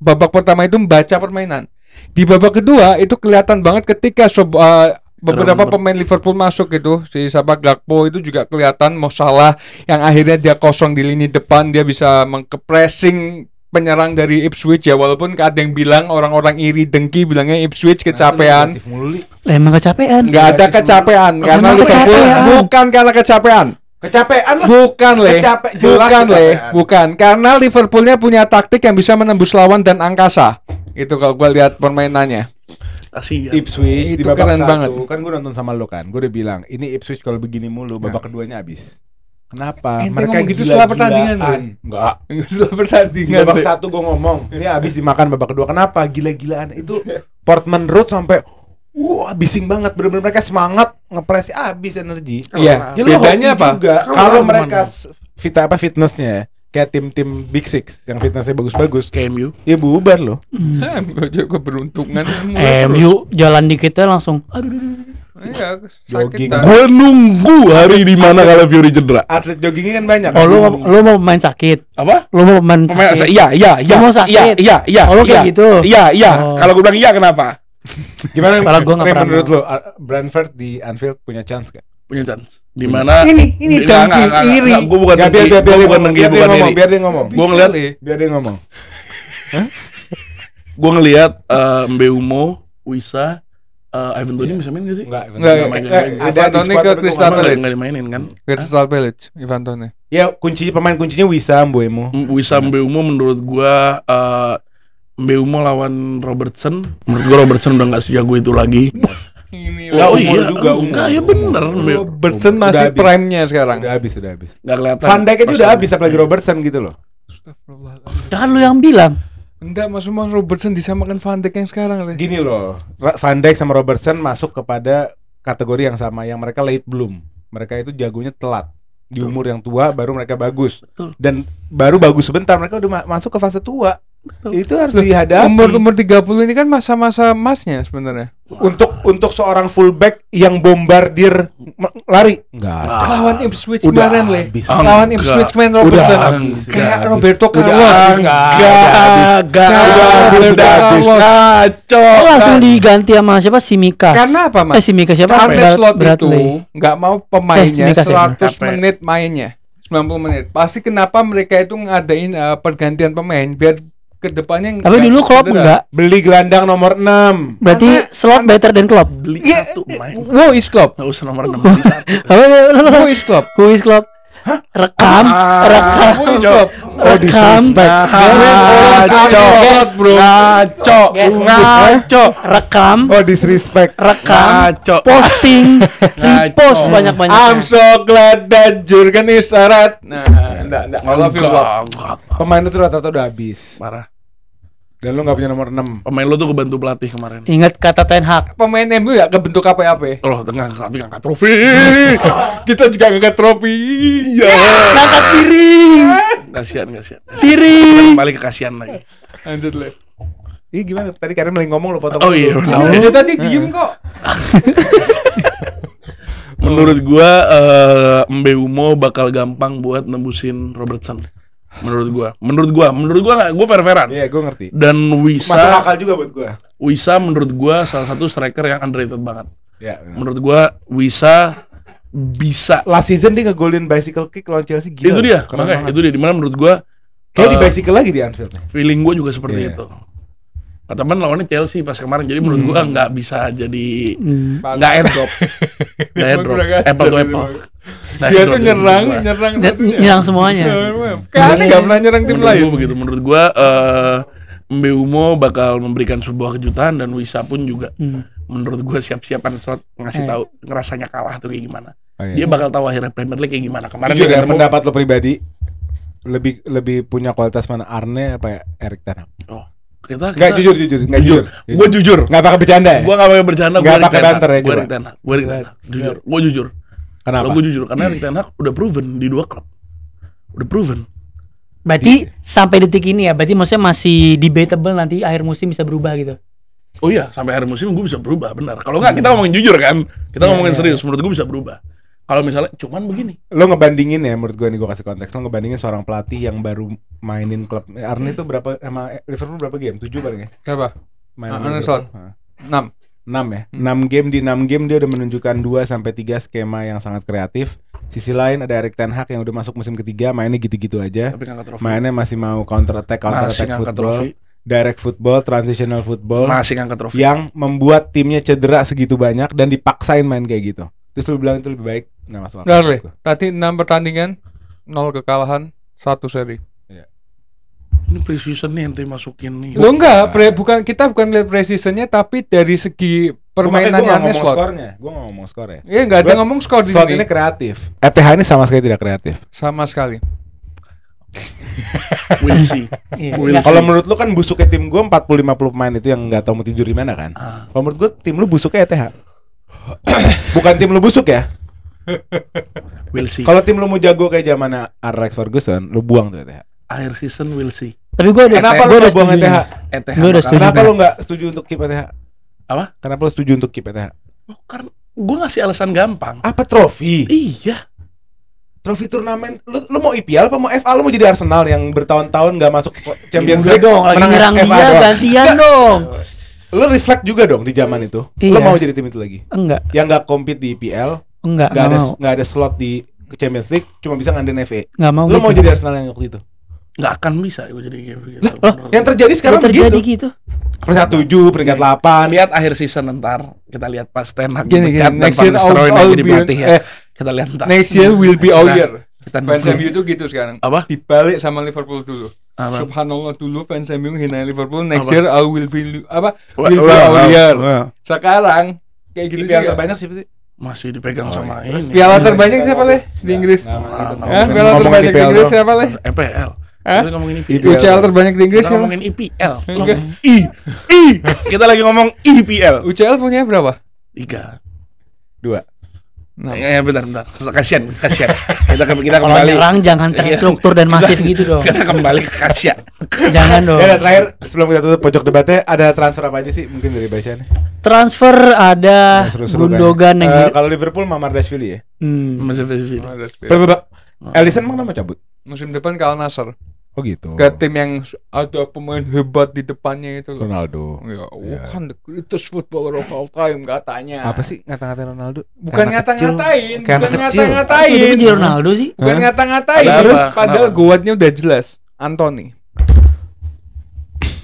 babak pertama itu membaca permainan. Di babak kedua itu kelihatan banget ketika beberapa pemain Liverpool masuk gitu, si siapa Gakpo itu juga kelihatan Mo Salah yang akhirnya dia kosong di lini depan, dia bisa mengkepressing penyerang dari Ipswich ya, walaupun ada yang bilang orang-orang iri dengki bilangnya Ipswich kecapean. Negatif mulu, Li. Lah, emang kecapean. Nggak ada kecapean karena Emang Liverpool kecapean. bukan karena kecapean. Kecapean lah. Bukan Le, Jelas bukan Le, kecapean. bukan karena Liverpoolnya punya taktik yang bisa menembus lawan dan angkasa. Itu kalau gue lihat permainannya. Kasihan. Ipswich di Itu babak keren 1 banget. kan gue nonton sama lo kan. Gue udah bilang, ini Ipswich kalau begini mulu babak keduanya habis. Kenapa? Ente Mereka ngomong gitu setelah pertandingan, gila-gilaan. Enggak. Setelah Di pertandingan. babak Le. 1 gue ngomong, ini habis dimakan babak kedua. Kenapa? Gila-gilaan. Itu Portman Road sampai bising banget. Bener-bener mereka semangat ngepress habis energi. Iya. Ya, lu Bedanya hoki apa? juga. Kalau mereka fitnessnya kayak tim-tim Big Six yang fitnessnya bagus-bagus, Kayak MU. ya bubar loh. Gue juga keberuntungan. MU jalan dikitnya langsung aduh. Iya, Jogging. sakit. Gue nunggu hari di mana Calafiori cedera. Atlet joggingnya kan banyak. Oh kan? lu mau main sakit. Apa? Lu mau main Pemain sakit. iya. Lu mau sakit? Iya. Oh, lu kayak gitu? Iya. Oh. Kalau gue bilang iya kenapa? Gimana? Kalau gua nggak Nih, pernah menurut lo Brentford di Anfield punya chance gak? Punya chance. Di mana? Ini dengki iri. Gue bukan Gak, biar dia ngomong, biar dia ngomong. Gue ngeliat Biar dia ngomong. gue ngelihat Mbeumo, Wissa, Ivan Toney bisa main gak sih? Enggak. Enggak, main. Ada Ivan di Toney squad ke tapi gua Crystal nggak Palace. Nggak dimainin kan? Crystal Palace, Ivan Toney. Ya pemain kuncinya Wissa, Mbeumo. Wissa Mbeumo menurut gua Mbeumo lawan Robertson. Menurut gua Robertson udah nggak sejago itu lagi. Ini Oh umur iya, juga, enggak ya bener. Robertson Udah masih habis. prime-nya sekarang. Udah habis. Nggak kelihatan. Van Dijk aja udah Pas- habis apalagi Robertson gitu loh. Astagfirullahaladzim. Ya kan lu yang bilang. Enggak, maksudnya Robertson disamakan Van Dijk yang sekarang Le. Gini loh, Van Dijk sama Robertson masuk kepada kategori yang sama, yang mereka late bloom. Mereka itu jagonya telat. Di umur yang tua baru mereka bagus. Betul. Dan baru bagus sebentar mereka udah masuk ke fase tua. Itu harus dihadapi. Umur 30 ini kan masa-masa emasnya sebenarnya. Untuk seorang fullback yang bombardir lari enggak ada. Lawan Ipswich Udah kemarin Le. habis. Lawan Enggak. Ipswich kemarin Robertson. Udah habis. Kayak Udah Roberto habis. Carlos. Udah Enggak. Udah habis. Ngaco. Oh, langsung diganti sama siapa? Simikas. Karena apa, Mas? Simikas siapa? Karena slot Bradley. itu nggak mau pemainnya Simikas ya? 100 Capek. menit mainnya, 90 menit. Pasti kenapa mereka itu ngadain pergantian pemain biar kedepannya. Tapi dulu Klopp enggak. Beli gelandang nomor 6. Berarti Karena- slot better than Klopp. Beli Iya. satu main. Wow, is Klopp. Nggak usah nomor 6 beli satu. Wow, is Klopp. Who is Klopp? Rekam. Wow, is Klopp. Rekam. Ngaco. Rekam. Oh, disrespect. Rekam. Ngaco. Posting. Repost Ngaco. banyak-banyak. I'm so glad that Jurgen is syarat. Nah, enggak. I love you, Klopp. Enggak. Pemain itu rata-rata udah habis. Parah. Dan lu enggak punya nomor 6. Pemain lo tuh kebantu pelatih kemarin. Ingat kata Ten Hag. Pemain MU ya kebentuk apa-apa. Oh, tengah tapi ngangkat trofi. Kita juga ngangkat trofi. Iya. Angkat piring. Kasihan. Piring. Kembali ke kasihan lagi. Lanjut Le. Ih gimana? Tadi Karim lagi ngomong lu potong. Oh iya. benar. Dia tadi diem kok. Menurut gua Mbeumo bakal gampang buat nembusin Robertson. Menurut gua nggak, gua fair-fairan. Iya, gue ngerti. Dan Masuk Wissa akal juga buat gue. menurut gua salah satu striker yang underrated banget. Ya. Menurut gua Wissa bisa. Last season dia ngegolin bicycle kick lawan Chelsea gila. Itu dia, Keren makanya banget. itu dia dimana menurut gua Kayak di eh, bicycle lagi di Anfield. feeling gua juga seperti Iya. itu. Kata teman lawannya Chelsea pas kemarin, jadi menurut gua nggak bisa jadi Hmm. nggak airdrop, nggak airdrop, apple to apple. Nggak Dia airdrop tuh menurut nyerang gua. satunya. Nyerang semuanya. Kayaknya nggak pernah nyerang tim Menurut lain. gua begitu. Menurut gua Mbeumo bakal memberikan sebuah kejutan dan Wissa pun juga. Menurut gua siap-siapan slot ngasih tahu ngerasanya kalah tuh kayak gimana. Oh, iya. Dia bakal tahu akhirnya Premier League kayak gimana. Kemarin Jujur dia ya, ketemu. pendapat lo pribadi lebih punya kualitas mana Arne apa ya Erik Ten Hag? Oh, kita Enggak jujur, enggak jujur. Gue jujur. Enggak pakai bercanda ya? Gue gak pakai bercanda. Nggak pakai banter ya, Gue coba. Erik Ten Hag. Gue Erik Ten Hag. Jujur. Gue jujur. Kenapa? Kalau gue jujur karena Erik Ten Hag udah proven di 2 klub. Udah proven. Berarti sampai detik ini ya, berarti maksudnya masih debatable nanti akhir musim bisa berubah gitu. Oh iya, sampai akhir musim gue bisa berubah, benar. Kalau nggak kita ngomongin jujur kan, kita ngomongin serius. Menurut gue bisa berubah. Kalau misalnya cuman begini, Lo ngebandingin ya, menurut gue nih, gue kasih konteks. Lo ngebandingin seorang pelatih yang baru mainin klub Arne itu berapa sama Liverpool berapa game? 7 paling ya? Siapa? Main Arne Liverpool. Slot. Hah. 6. 6 ya. 6 game, di 6 game dia udah menunjukkan 2 sampai 3 skema yang sangat kreatif. Sisi lain ada Erik Ten Hag yang udah masuk musim ketiga, mainnya gitu-gitu aja. tapi ngangkat trofi. Mainnya masih mau counter attack Masih ngangkat football, trofi. direct football, transitional football, Masih ngangkat trofi. yang membuat timnya cedera segitu banyak dan dipaksain main kayak gitu. Terus lu bilang itu lebih baik, nggak masuk akal. Enggak Le. menurut gua. Tadi 6 pertandingan, 0 kekalahan, 1 seri. Ini precision nih ente masukin nih. Lo bukan kita bukan lihat precisionnya, tapi dari segi permainannya Arne Slot. Gue nggak ngomong skor ya. Iya, nggak ada Gua- ngomong skor di Slot sini. ini kreatif. ETH ini sama sekali tidak kreatif. Sama sekali. We'll see. Iya. We'll Nggak- see. Kalau menurut lu kan busuknya tim gue 40-50 pemain itu yang nggak tahu mau tidur di mana kan. Kalau menurut gue tim lu busuknya ETH. Bukan tim lu busuk ya. We'll see. Kalau tim lu mau jago kayak zaman Alex Ferguson, lu buang tuh ETH. Akhir season we'll see. Tapi gue udah Kenapa lu gua udah nggak buang setuju. ETH? ETH Gua udah bakal- setuju. Kenapa lu nggak setuju untuk keep ETH? Apa? Kenapa lu setuju untuk keep ETH? Oh, karena gue ngasih alasan gampang. Apa trofi? Iya. Trofi turnamen. Lu mau IPL apa mau FA? Lu mau jadi Arsenal yang bertahun-tahun nggak masuk Champions Udah League dong, lagi menang nyerang FA dia doang? gantian dong. Lu reflect juga dong di zaman itu. Lu Iya. mau jadi tim itu lagi? Enggak, Yang nggak compete di IPL, enggak mau. nggak ada slot di Champions League, cuma bisa ngandelin FA. Enggak mau Lu gitu. mau jadi Arsenal yang waktu itu? Nggak akan bisa gue jadi kayak begitu. Yang terjadi sekarang Kalau terjadi begitu. gitu. Peringkat 7, peringkat 8. Lihat akhir season ntar. Kita lihat pas Ten Hag Gini, dipecat gini, dan next Van year Nistelrooy all naik jadi be- pelatih ya. Kita lihat ntar. Next year will be our Kita- year. Kita Fans MU itu gitu sekarang. Apa? Dibalik sama Liverpool dulu. Apa? Subhanallah dulu fans MU hina Liverpool. Next Apa? year all will be Wah, will be wah, our wah, year. wah. Sekarang kayak gitu IPL juga. terbanyak siapa sih? Masih dipegang Oh, sama iya. ini. Piala terbanyak siapa leh di Inggris? Nggak, gitu. Hah? Hah? Ngomongin Piala terbanyak di IPL Inggris doang. siapa leh? EPL. Hah? Kita ngomongin IPL. IPL. UCL terbanyak di Inggris Kita siapa? ngomongin IPL. Enggak. I. Kita lagi ngomong IPL. UCL punya berapa? 3. 2. Nah, Ya bentar. Kasihan. Kita Kalau kembali. nyerang jangan terstruktur dan masif gitu dong. Kita kembali ke kasihan. Jangan dong. Ya, terakhir sebelum kita tutup pojok debatnya, ada transfer apa aja sih mungkin dari Baisyan? Transfer ada Seru-seru Gundogan kayaknya. yang Kalau Liverpool Mamardashvili ya. Masih Vesvili. Alisson emang nama cabut. musim depan ke Al Nassr. Oh gitu. Ke tim yang ada pemain hebat di depannya itu loh. Ronaldo. Ya, Ya. kan the greatest footballer of all time katanya. Apa sih ngata-ngatain Ronaldo? Bukan Kayak anak kecil. ngata-ngatain, Kayak bukan anak kecil. Itu ngata-ngatain. jadi Ronaldo sih. Bukan Hah? ngata-ngatain. Ada Terus apa? padahal Kenapa? guatnya udah jelas. Anthony.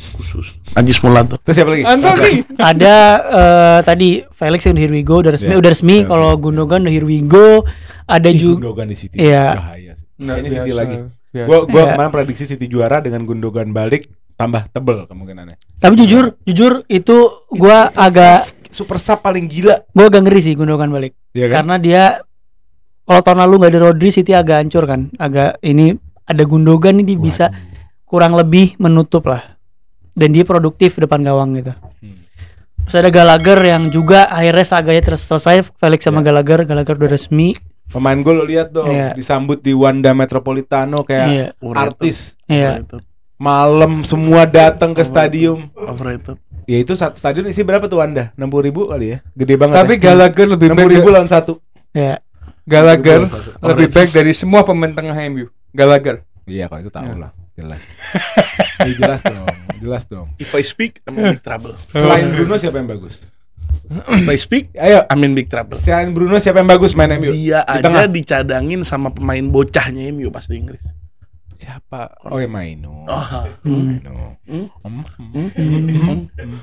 Khusus. Ajis Mulato. Terus siapa lagi? Anthony. Ada tadi Felix yang Here We Go udah resmi, Ya, udah resmi. udah Kalau Gundogan udah Here We Go. Ada Ih, juga Gundogan di City. Iya. Bahaya sih. Kayaknya City biasa, lagi. biasa. Gua Iya. kemarin prediksi City juara dengan Gundogan balik tambah tebel kemungkinannya. tapi jujur itu gua agak super sub paling gila. ngeri sih Gundogan balik. Iya kan? Karena dia kalau tahun lalu nggak ada Rodri, City agak hancur kan. Agak ini ada Gundogan ini dia bisa kurang lebih menutup lah. Dan dia produktif depan gawang gitu. Terus ada Gallagher yang juga akhirnya saganya selesai. Felix sama Gallagher udah resmi. Pemain gue lo lihat dong Iya. disambut di Wanda Metropolitano kayak Iya. artis. Iya. Malam semua datang ke stadium. Overrated. Ya itu satu stadion isi berapa tuh Wanda? 60.000 kali ya. Gede banget. Tapi ya. Gallagher lebih 60.000 baik. lawan 1. Ya. Gallagher 60.000 lawan lebih baik dari semua pemain tengah MU. Gallagher. Iya kalau itu tahu lah, jelas. Ya, jelas dong. If I speak, I'm in big trouble. Selain Bruno siapa yang bagus? If I speak, Ayo, I'm in big trouble. selain Bruno siapa yang bagus main MU? Dia Di aja tengah. dicadangin sama pemain bocahnya MU pas di Inggris. Siapa? Oh ya Maino. Hmm. Maino.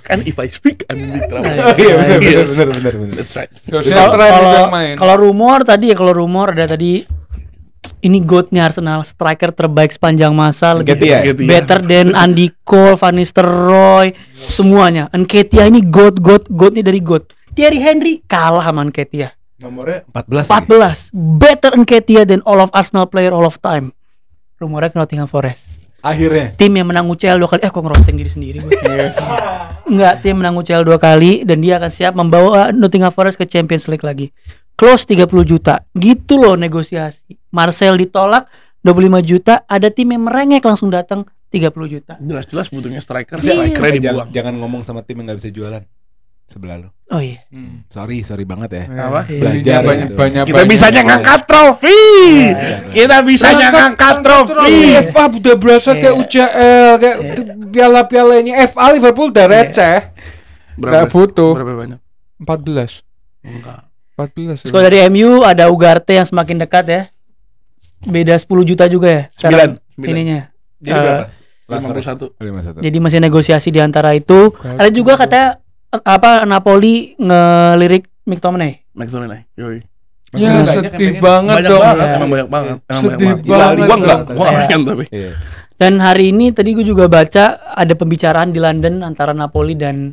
Kan if I speak, I'm in big trouble. Oh iya benar Yes. benar. That's right. Harusnya tren itu yang main. Kalau rumor ada tadi ini GOAT-nya Arsenal, striker terbaik sepanjang masa, lebih Nketiah. better than Andy Cole, Van Nistelrooy, semuanya. Nketiah ini GOAT-nya dari GOAT. Thierry Henry kalah sama Nketiah. Nomornya 14. 14. Better Nketiah than all of Arsenal player all of time. Rumornya ke Nottingham Forest. Akhirnya. Tim yang menang UCL 2 kali. Kok ngerosting diri sendiri gue. Enggak, tim menang UCL 2 kali dan dia akan siap membawa Nottingham Forest ke Champions League lagi. Close 30 juta. Gitu loh negosiasi. Marcel ditolak 25 juta, ada tim yang merengek langsung datang 30 juta. Jelas-jelas butuhnya striker. Iya. Strikernya Jangan, dibuang. jangan ngomong sama tim yang nggak bisa jualan. Sebelah lo. Oh iya. Sorry banget ya. Apa? Belajar banyak, gitu. banyak, Kita bisanya ngangkat trofi. Kita bisanya ngangkat trofi. FA udah berasa kayak UCL, kayak piala-pialanya FA Liverpool udah receh. Nggak butuh. Berapa banyak? 14. Enggak. 14. Terus kalau dari MU ada Ugarte yang semakin dekat ya. Beda 10 juta juga ya. sekarang 9. Ininya. Jadi berapa? 51. 51. Jadi masih negosiasi di antara itu. Ada juga katanya Napoli ngelirik McTominay. McTominay. Yoi. Ya Banyak sedih yang banget Banyak dong. banget, Ya. emang banyak banget. Emang Sedih banyak banget. Gua enggak, dong. gua enggak pengen tapi. Iya. Dan hari ini tadi gue juga baca ada pembicaraan di London antara Napoli dan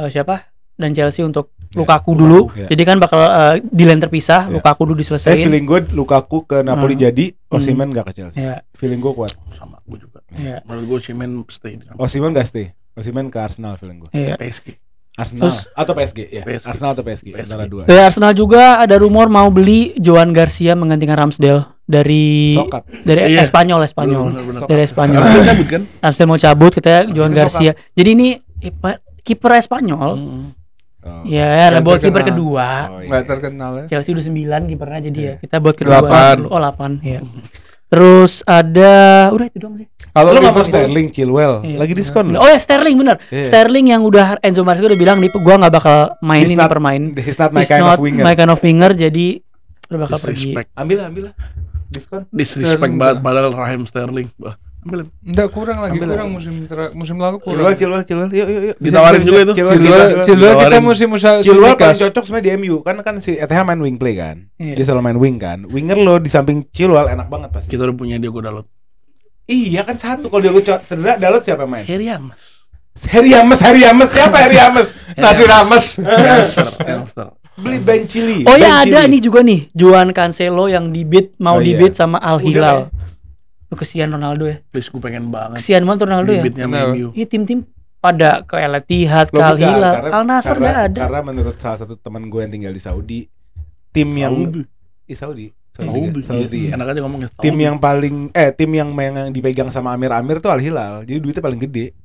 siapa? Dan Chelsea untuk Lukaku dulu. ya. Jadi kan bakal deal terpisah, Ya. Lukaku dulu Saya diselesaikan. feeling gue Lukaku ke Napoli jadi, Osimhen nggak ke Chelsea. Ya, Feeling gue kuat. Sama gue juga. ya, Menurut gue Osimhen stay di Osimhen nggak stay. Osimhen ke Arsenal feeling gue. ya. PSG. Arsenal Terus- atau PSG ya. PSG. Arsenal atau PSG, antara dua. Dari Arsenal juga ada rumor mau beli Joan Garcia menggantikan Ramsdale dari Sokap. dari Iya. Espanyol. Bener. Dari Espanyol. Dia cabut kan? Ramsdale mau cabut katanya Joan Itu Garcia. Jadi ini kiper Espanyol. Oh. Ya, Yang buat kiper terkenal. kedua. Oh, iya. Nggak terkenal ya. Chelsea udah 9 kipernya jadi ya. Kita buat kedua. 8. Oh, 8 ya. Terus ada udah itu doang sih. Kalau Lu nggak mau Liverpool Sterling, Chilwell, Iya. lagi diskon loh. Oh ya Sterling bener. Iya. Sterling yang udah Enzo Maresca udah bilang nih gua nggak bakal main He's ini not- per main. He's not my He's kind not of winger. my kind of winger, jadi udah bakal pergi. Disrespect. Ambil lah. Diskon. Disrespect Sterling banget udah. padahal Raheem Sterling. Bah, ambil. enggak kurang lagi, Ambil kurang musim lalu kurang. Chilwell. Yuk. Ditawarin juga itu. Chilwell kita Ditawarin. musim Chilwell paling Simikas. cocok sebenarnya di MU kan si ETH main wing play kan. Iya. Dia selalu main wing kan. Winger lo di samping Chilwell enak banget pasti. Kita udah punya Diogo Dalot. Iya kan satu kalau dia cedera Dalot siapa yang main? Harry James. Harry James siapa Harry James? Nasi rames. Elster. Beli Ben Chilwell. Oh ya Ben ada Chilwell. nih juga nih Juan Cancelo yang Oh, mau iya. dibid sama Al Udah, Hilal. Lu kesian Ronaldo ya. Please gue pengen banget. Kesian banget Ronaldo ya. Bibitnya Kenapa? MU. Iya tim-tim pada ke El Ittihad, ke Loh, Al bukan, Hilal, karena- Al Nassr karena- nggak ada. Karena menurut salah satu teman gue yang tinggal di Saudi, tim yang Saudi. Saudi. Enak aja ngomongnya. Tim yang paling tim yang dipegang sama Amir tuh Al Hilal. Jadi duitnya paling gede.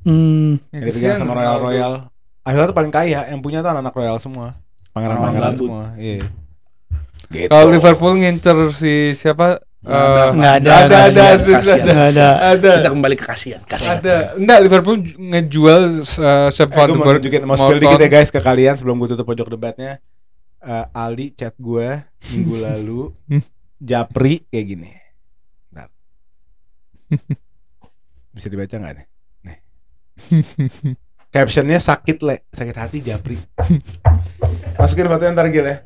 Yang dipegang sama Royal. Al Hilal tuh paling kaya, yang punya tuh anak Royal semua. Pangeran-pangeran Gabut. semua. Iya. Gitu. Kalau Liverpool ngincer si siapa? Nggak ada. Kasihan. Nggak ada. Ada. Kita kembali ke kasihan. Ada. Enggak, Liverpool ngejual Sepp Gue mau Vandenberg. nunjukin, mau spill dikit ya guys ke kalian sebelum gue tutup pojok debatnya. Ali chat gue minggu lalu Japri kayak gini. Bentar. Bisa dibaca nggak nih? Nih. Captionnya sakit hati Japri. Masukin fotonya ntar Gil ya.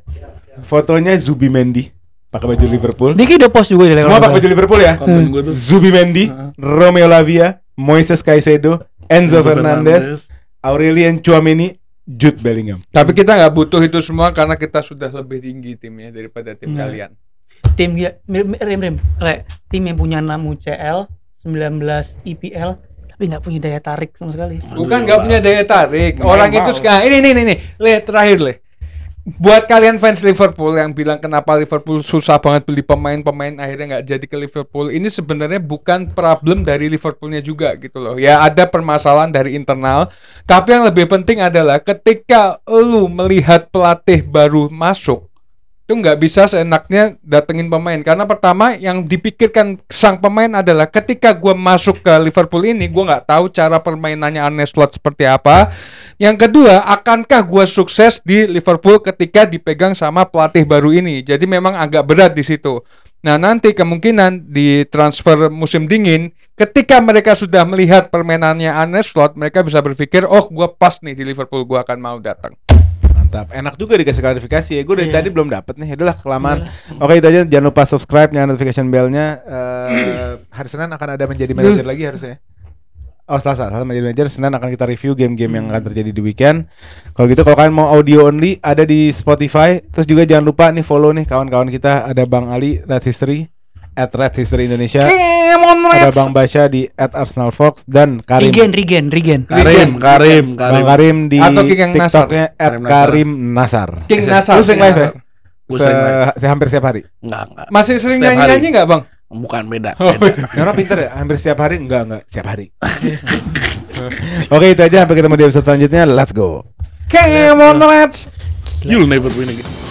Fotonya Zubimendi pakai baju Liverpool. Dia kayak udah post juga di Semua pakai baju Liverpool ya. Konten gue tuh. Zubimendi, Romeo Lavia, Moises Caicedo, Enzo Fernandez, Aurelien Tchouameni, Jude Bellingham. Tapi kita nggak butuh itu semua karena kita sudah lebih tinggi timnya daripada tim kalian. tim tim yang punya 6 UCL, 19 IPL tapi nggak punya daya tarik sama sekali. Bukan nggak punya daya tarik. Main Orang mau. itu sekarang ini, Le, terakhir Le. Buat kalian fans Liverpool yang bilang kenapa Liverpool susah banget beli pemain akhirnya nggak jadi ke Liverpool, ini sebenarnya bukan problem dari Liverpoolnya juga gitu loh. Ya ada permasalahan dari internal, tapi yang lebih penting adalah ketika lu melihat pelatih baru masuk, itu nggak bisa seenaknya datengin pemain, karena pertama yang dipikirkan sang pemain adalah ketika gua masuk ke Liverpool ini gua nggak tahu cara permainannya Arne Slot seperti apa. Yang kedua, akankah gua sukses di Liverpool ketika dipegang sama pelatih baru ini. Jadi memang agak berat di situ. Nah, nanti kemungkinan di transfer musim dingin, ketika mereka sudah melihat permainannya Arne Slot, mereka bisa berpikir, oh gua pas nih di Liverpool, gua akan mau datang. Mantap. Enak juga dikasih klarifikasi ya. Gue dari tadi belum dapat nih. Adalah kelamaan. Oke, itu aja. Jangan lupa subscribe, nyalain notification bell-nya. Hari Senin akan ada menjadi manajer lagi harusnya. Oh, Selasa menjadi manajer. Senin akan kita review game-game yang akan terjadi di weekend. Kalau gitu, kalau kalian mau audio only, ada di Spotify. Terus juga jangan lupa nih follow nih kawan-kawan kita. Ada Bang Ali Red History @RedHistory Indonesia. Ada Bang Basya di @ArsenalFox dan Karim. Rigen. Karim. Bang Karim di Atau King yang Nasar. TikToknya Karim @Karim Nasar. King Nasar. Lu sering live ya? Gue sering live. Hampir setiap hari. Enggak. Masih sering Setiap nyanyi-nyanyi nggak, Bang? Bukan beda. Ini orang pinter ya? Hampir setiap hari? Enggak setiap hari. Oke, itu aja, sampai ketemu di episode selanjutnya. Let's go. Come on, let's. You'll never win again.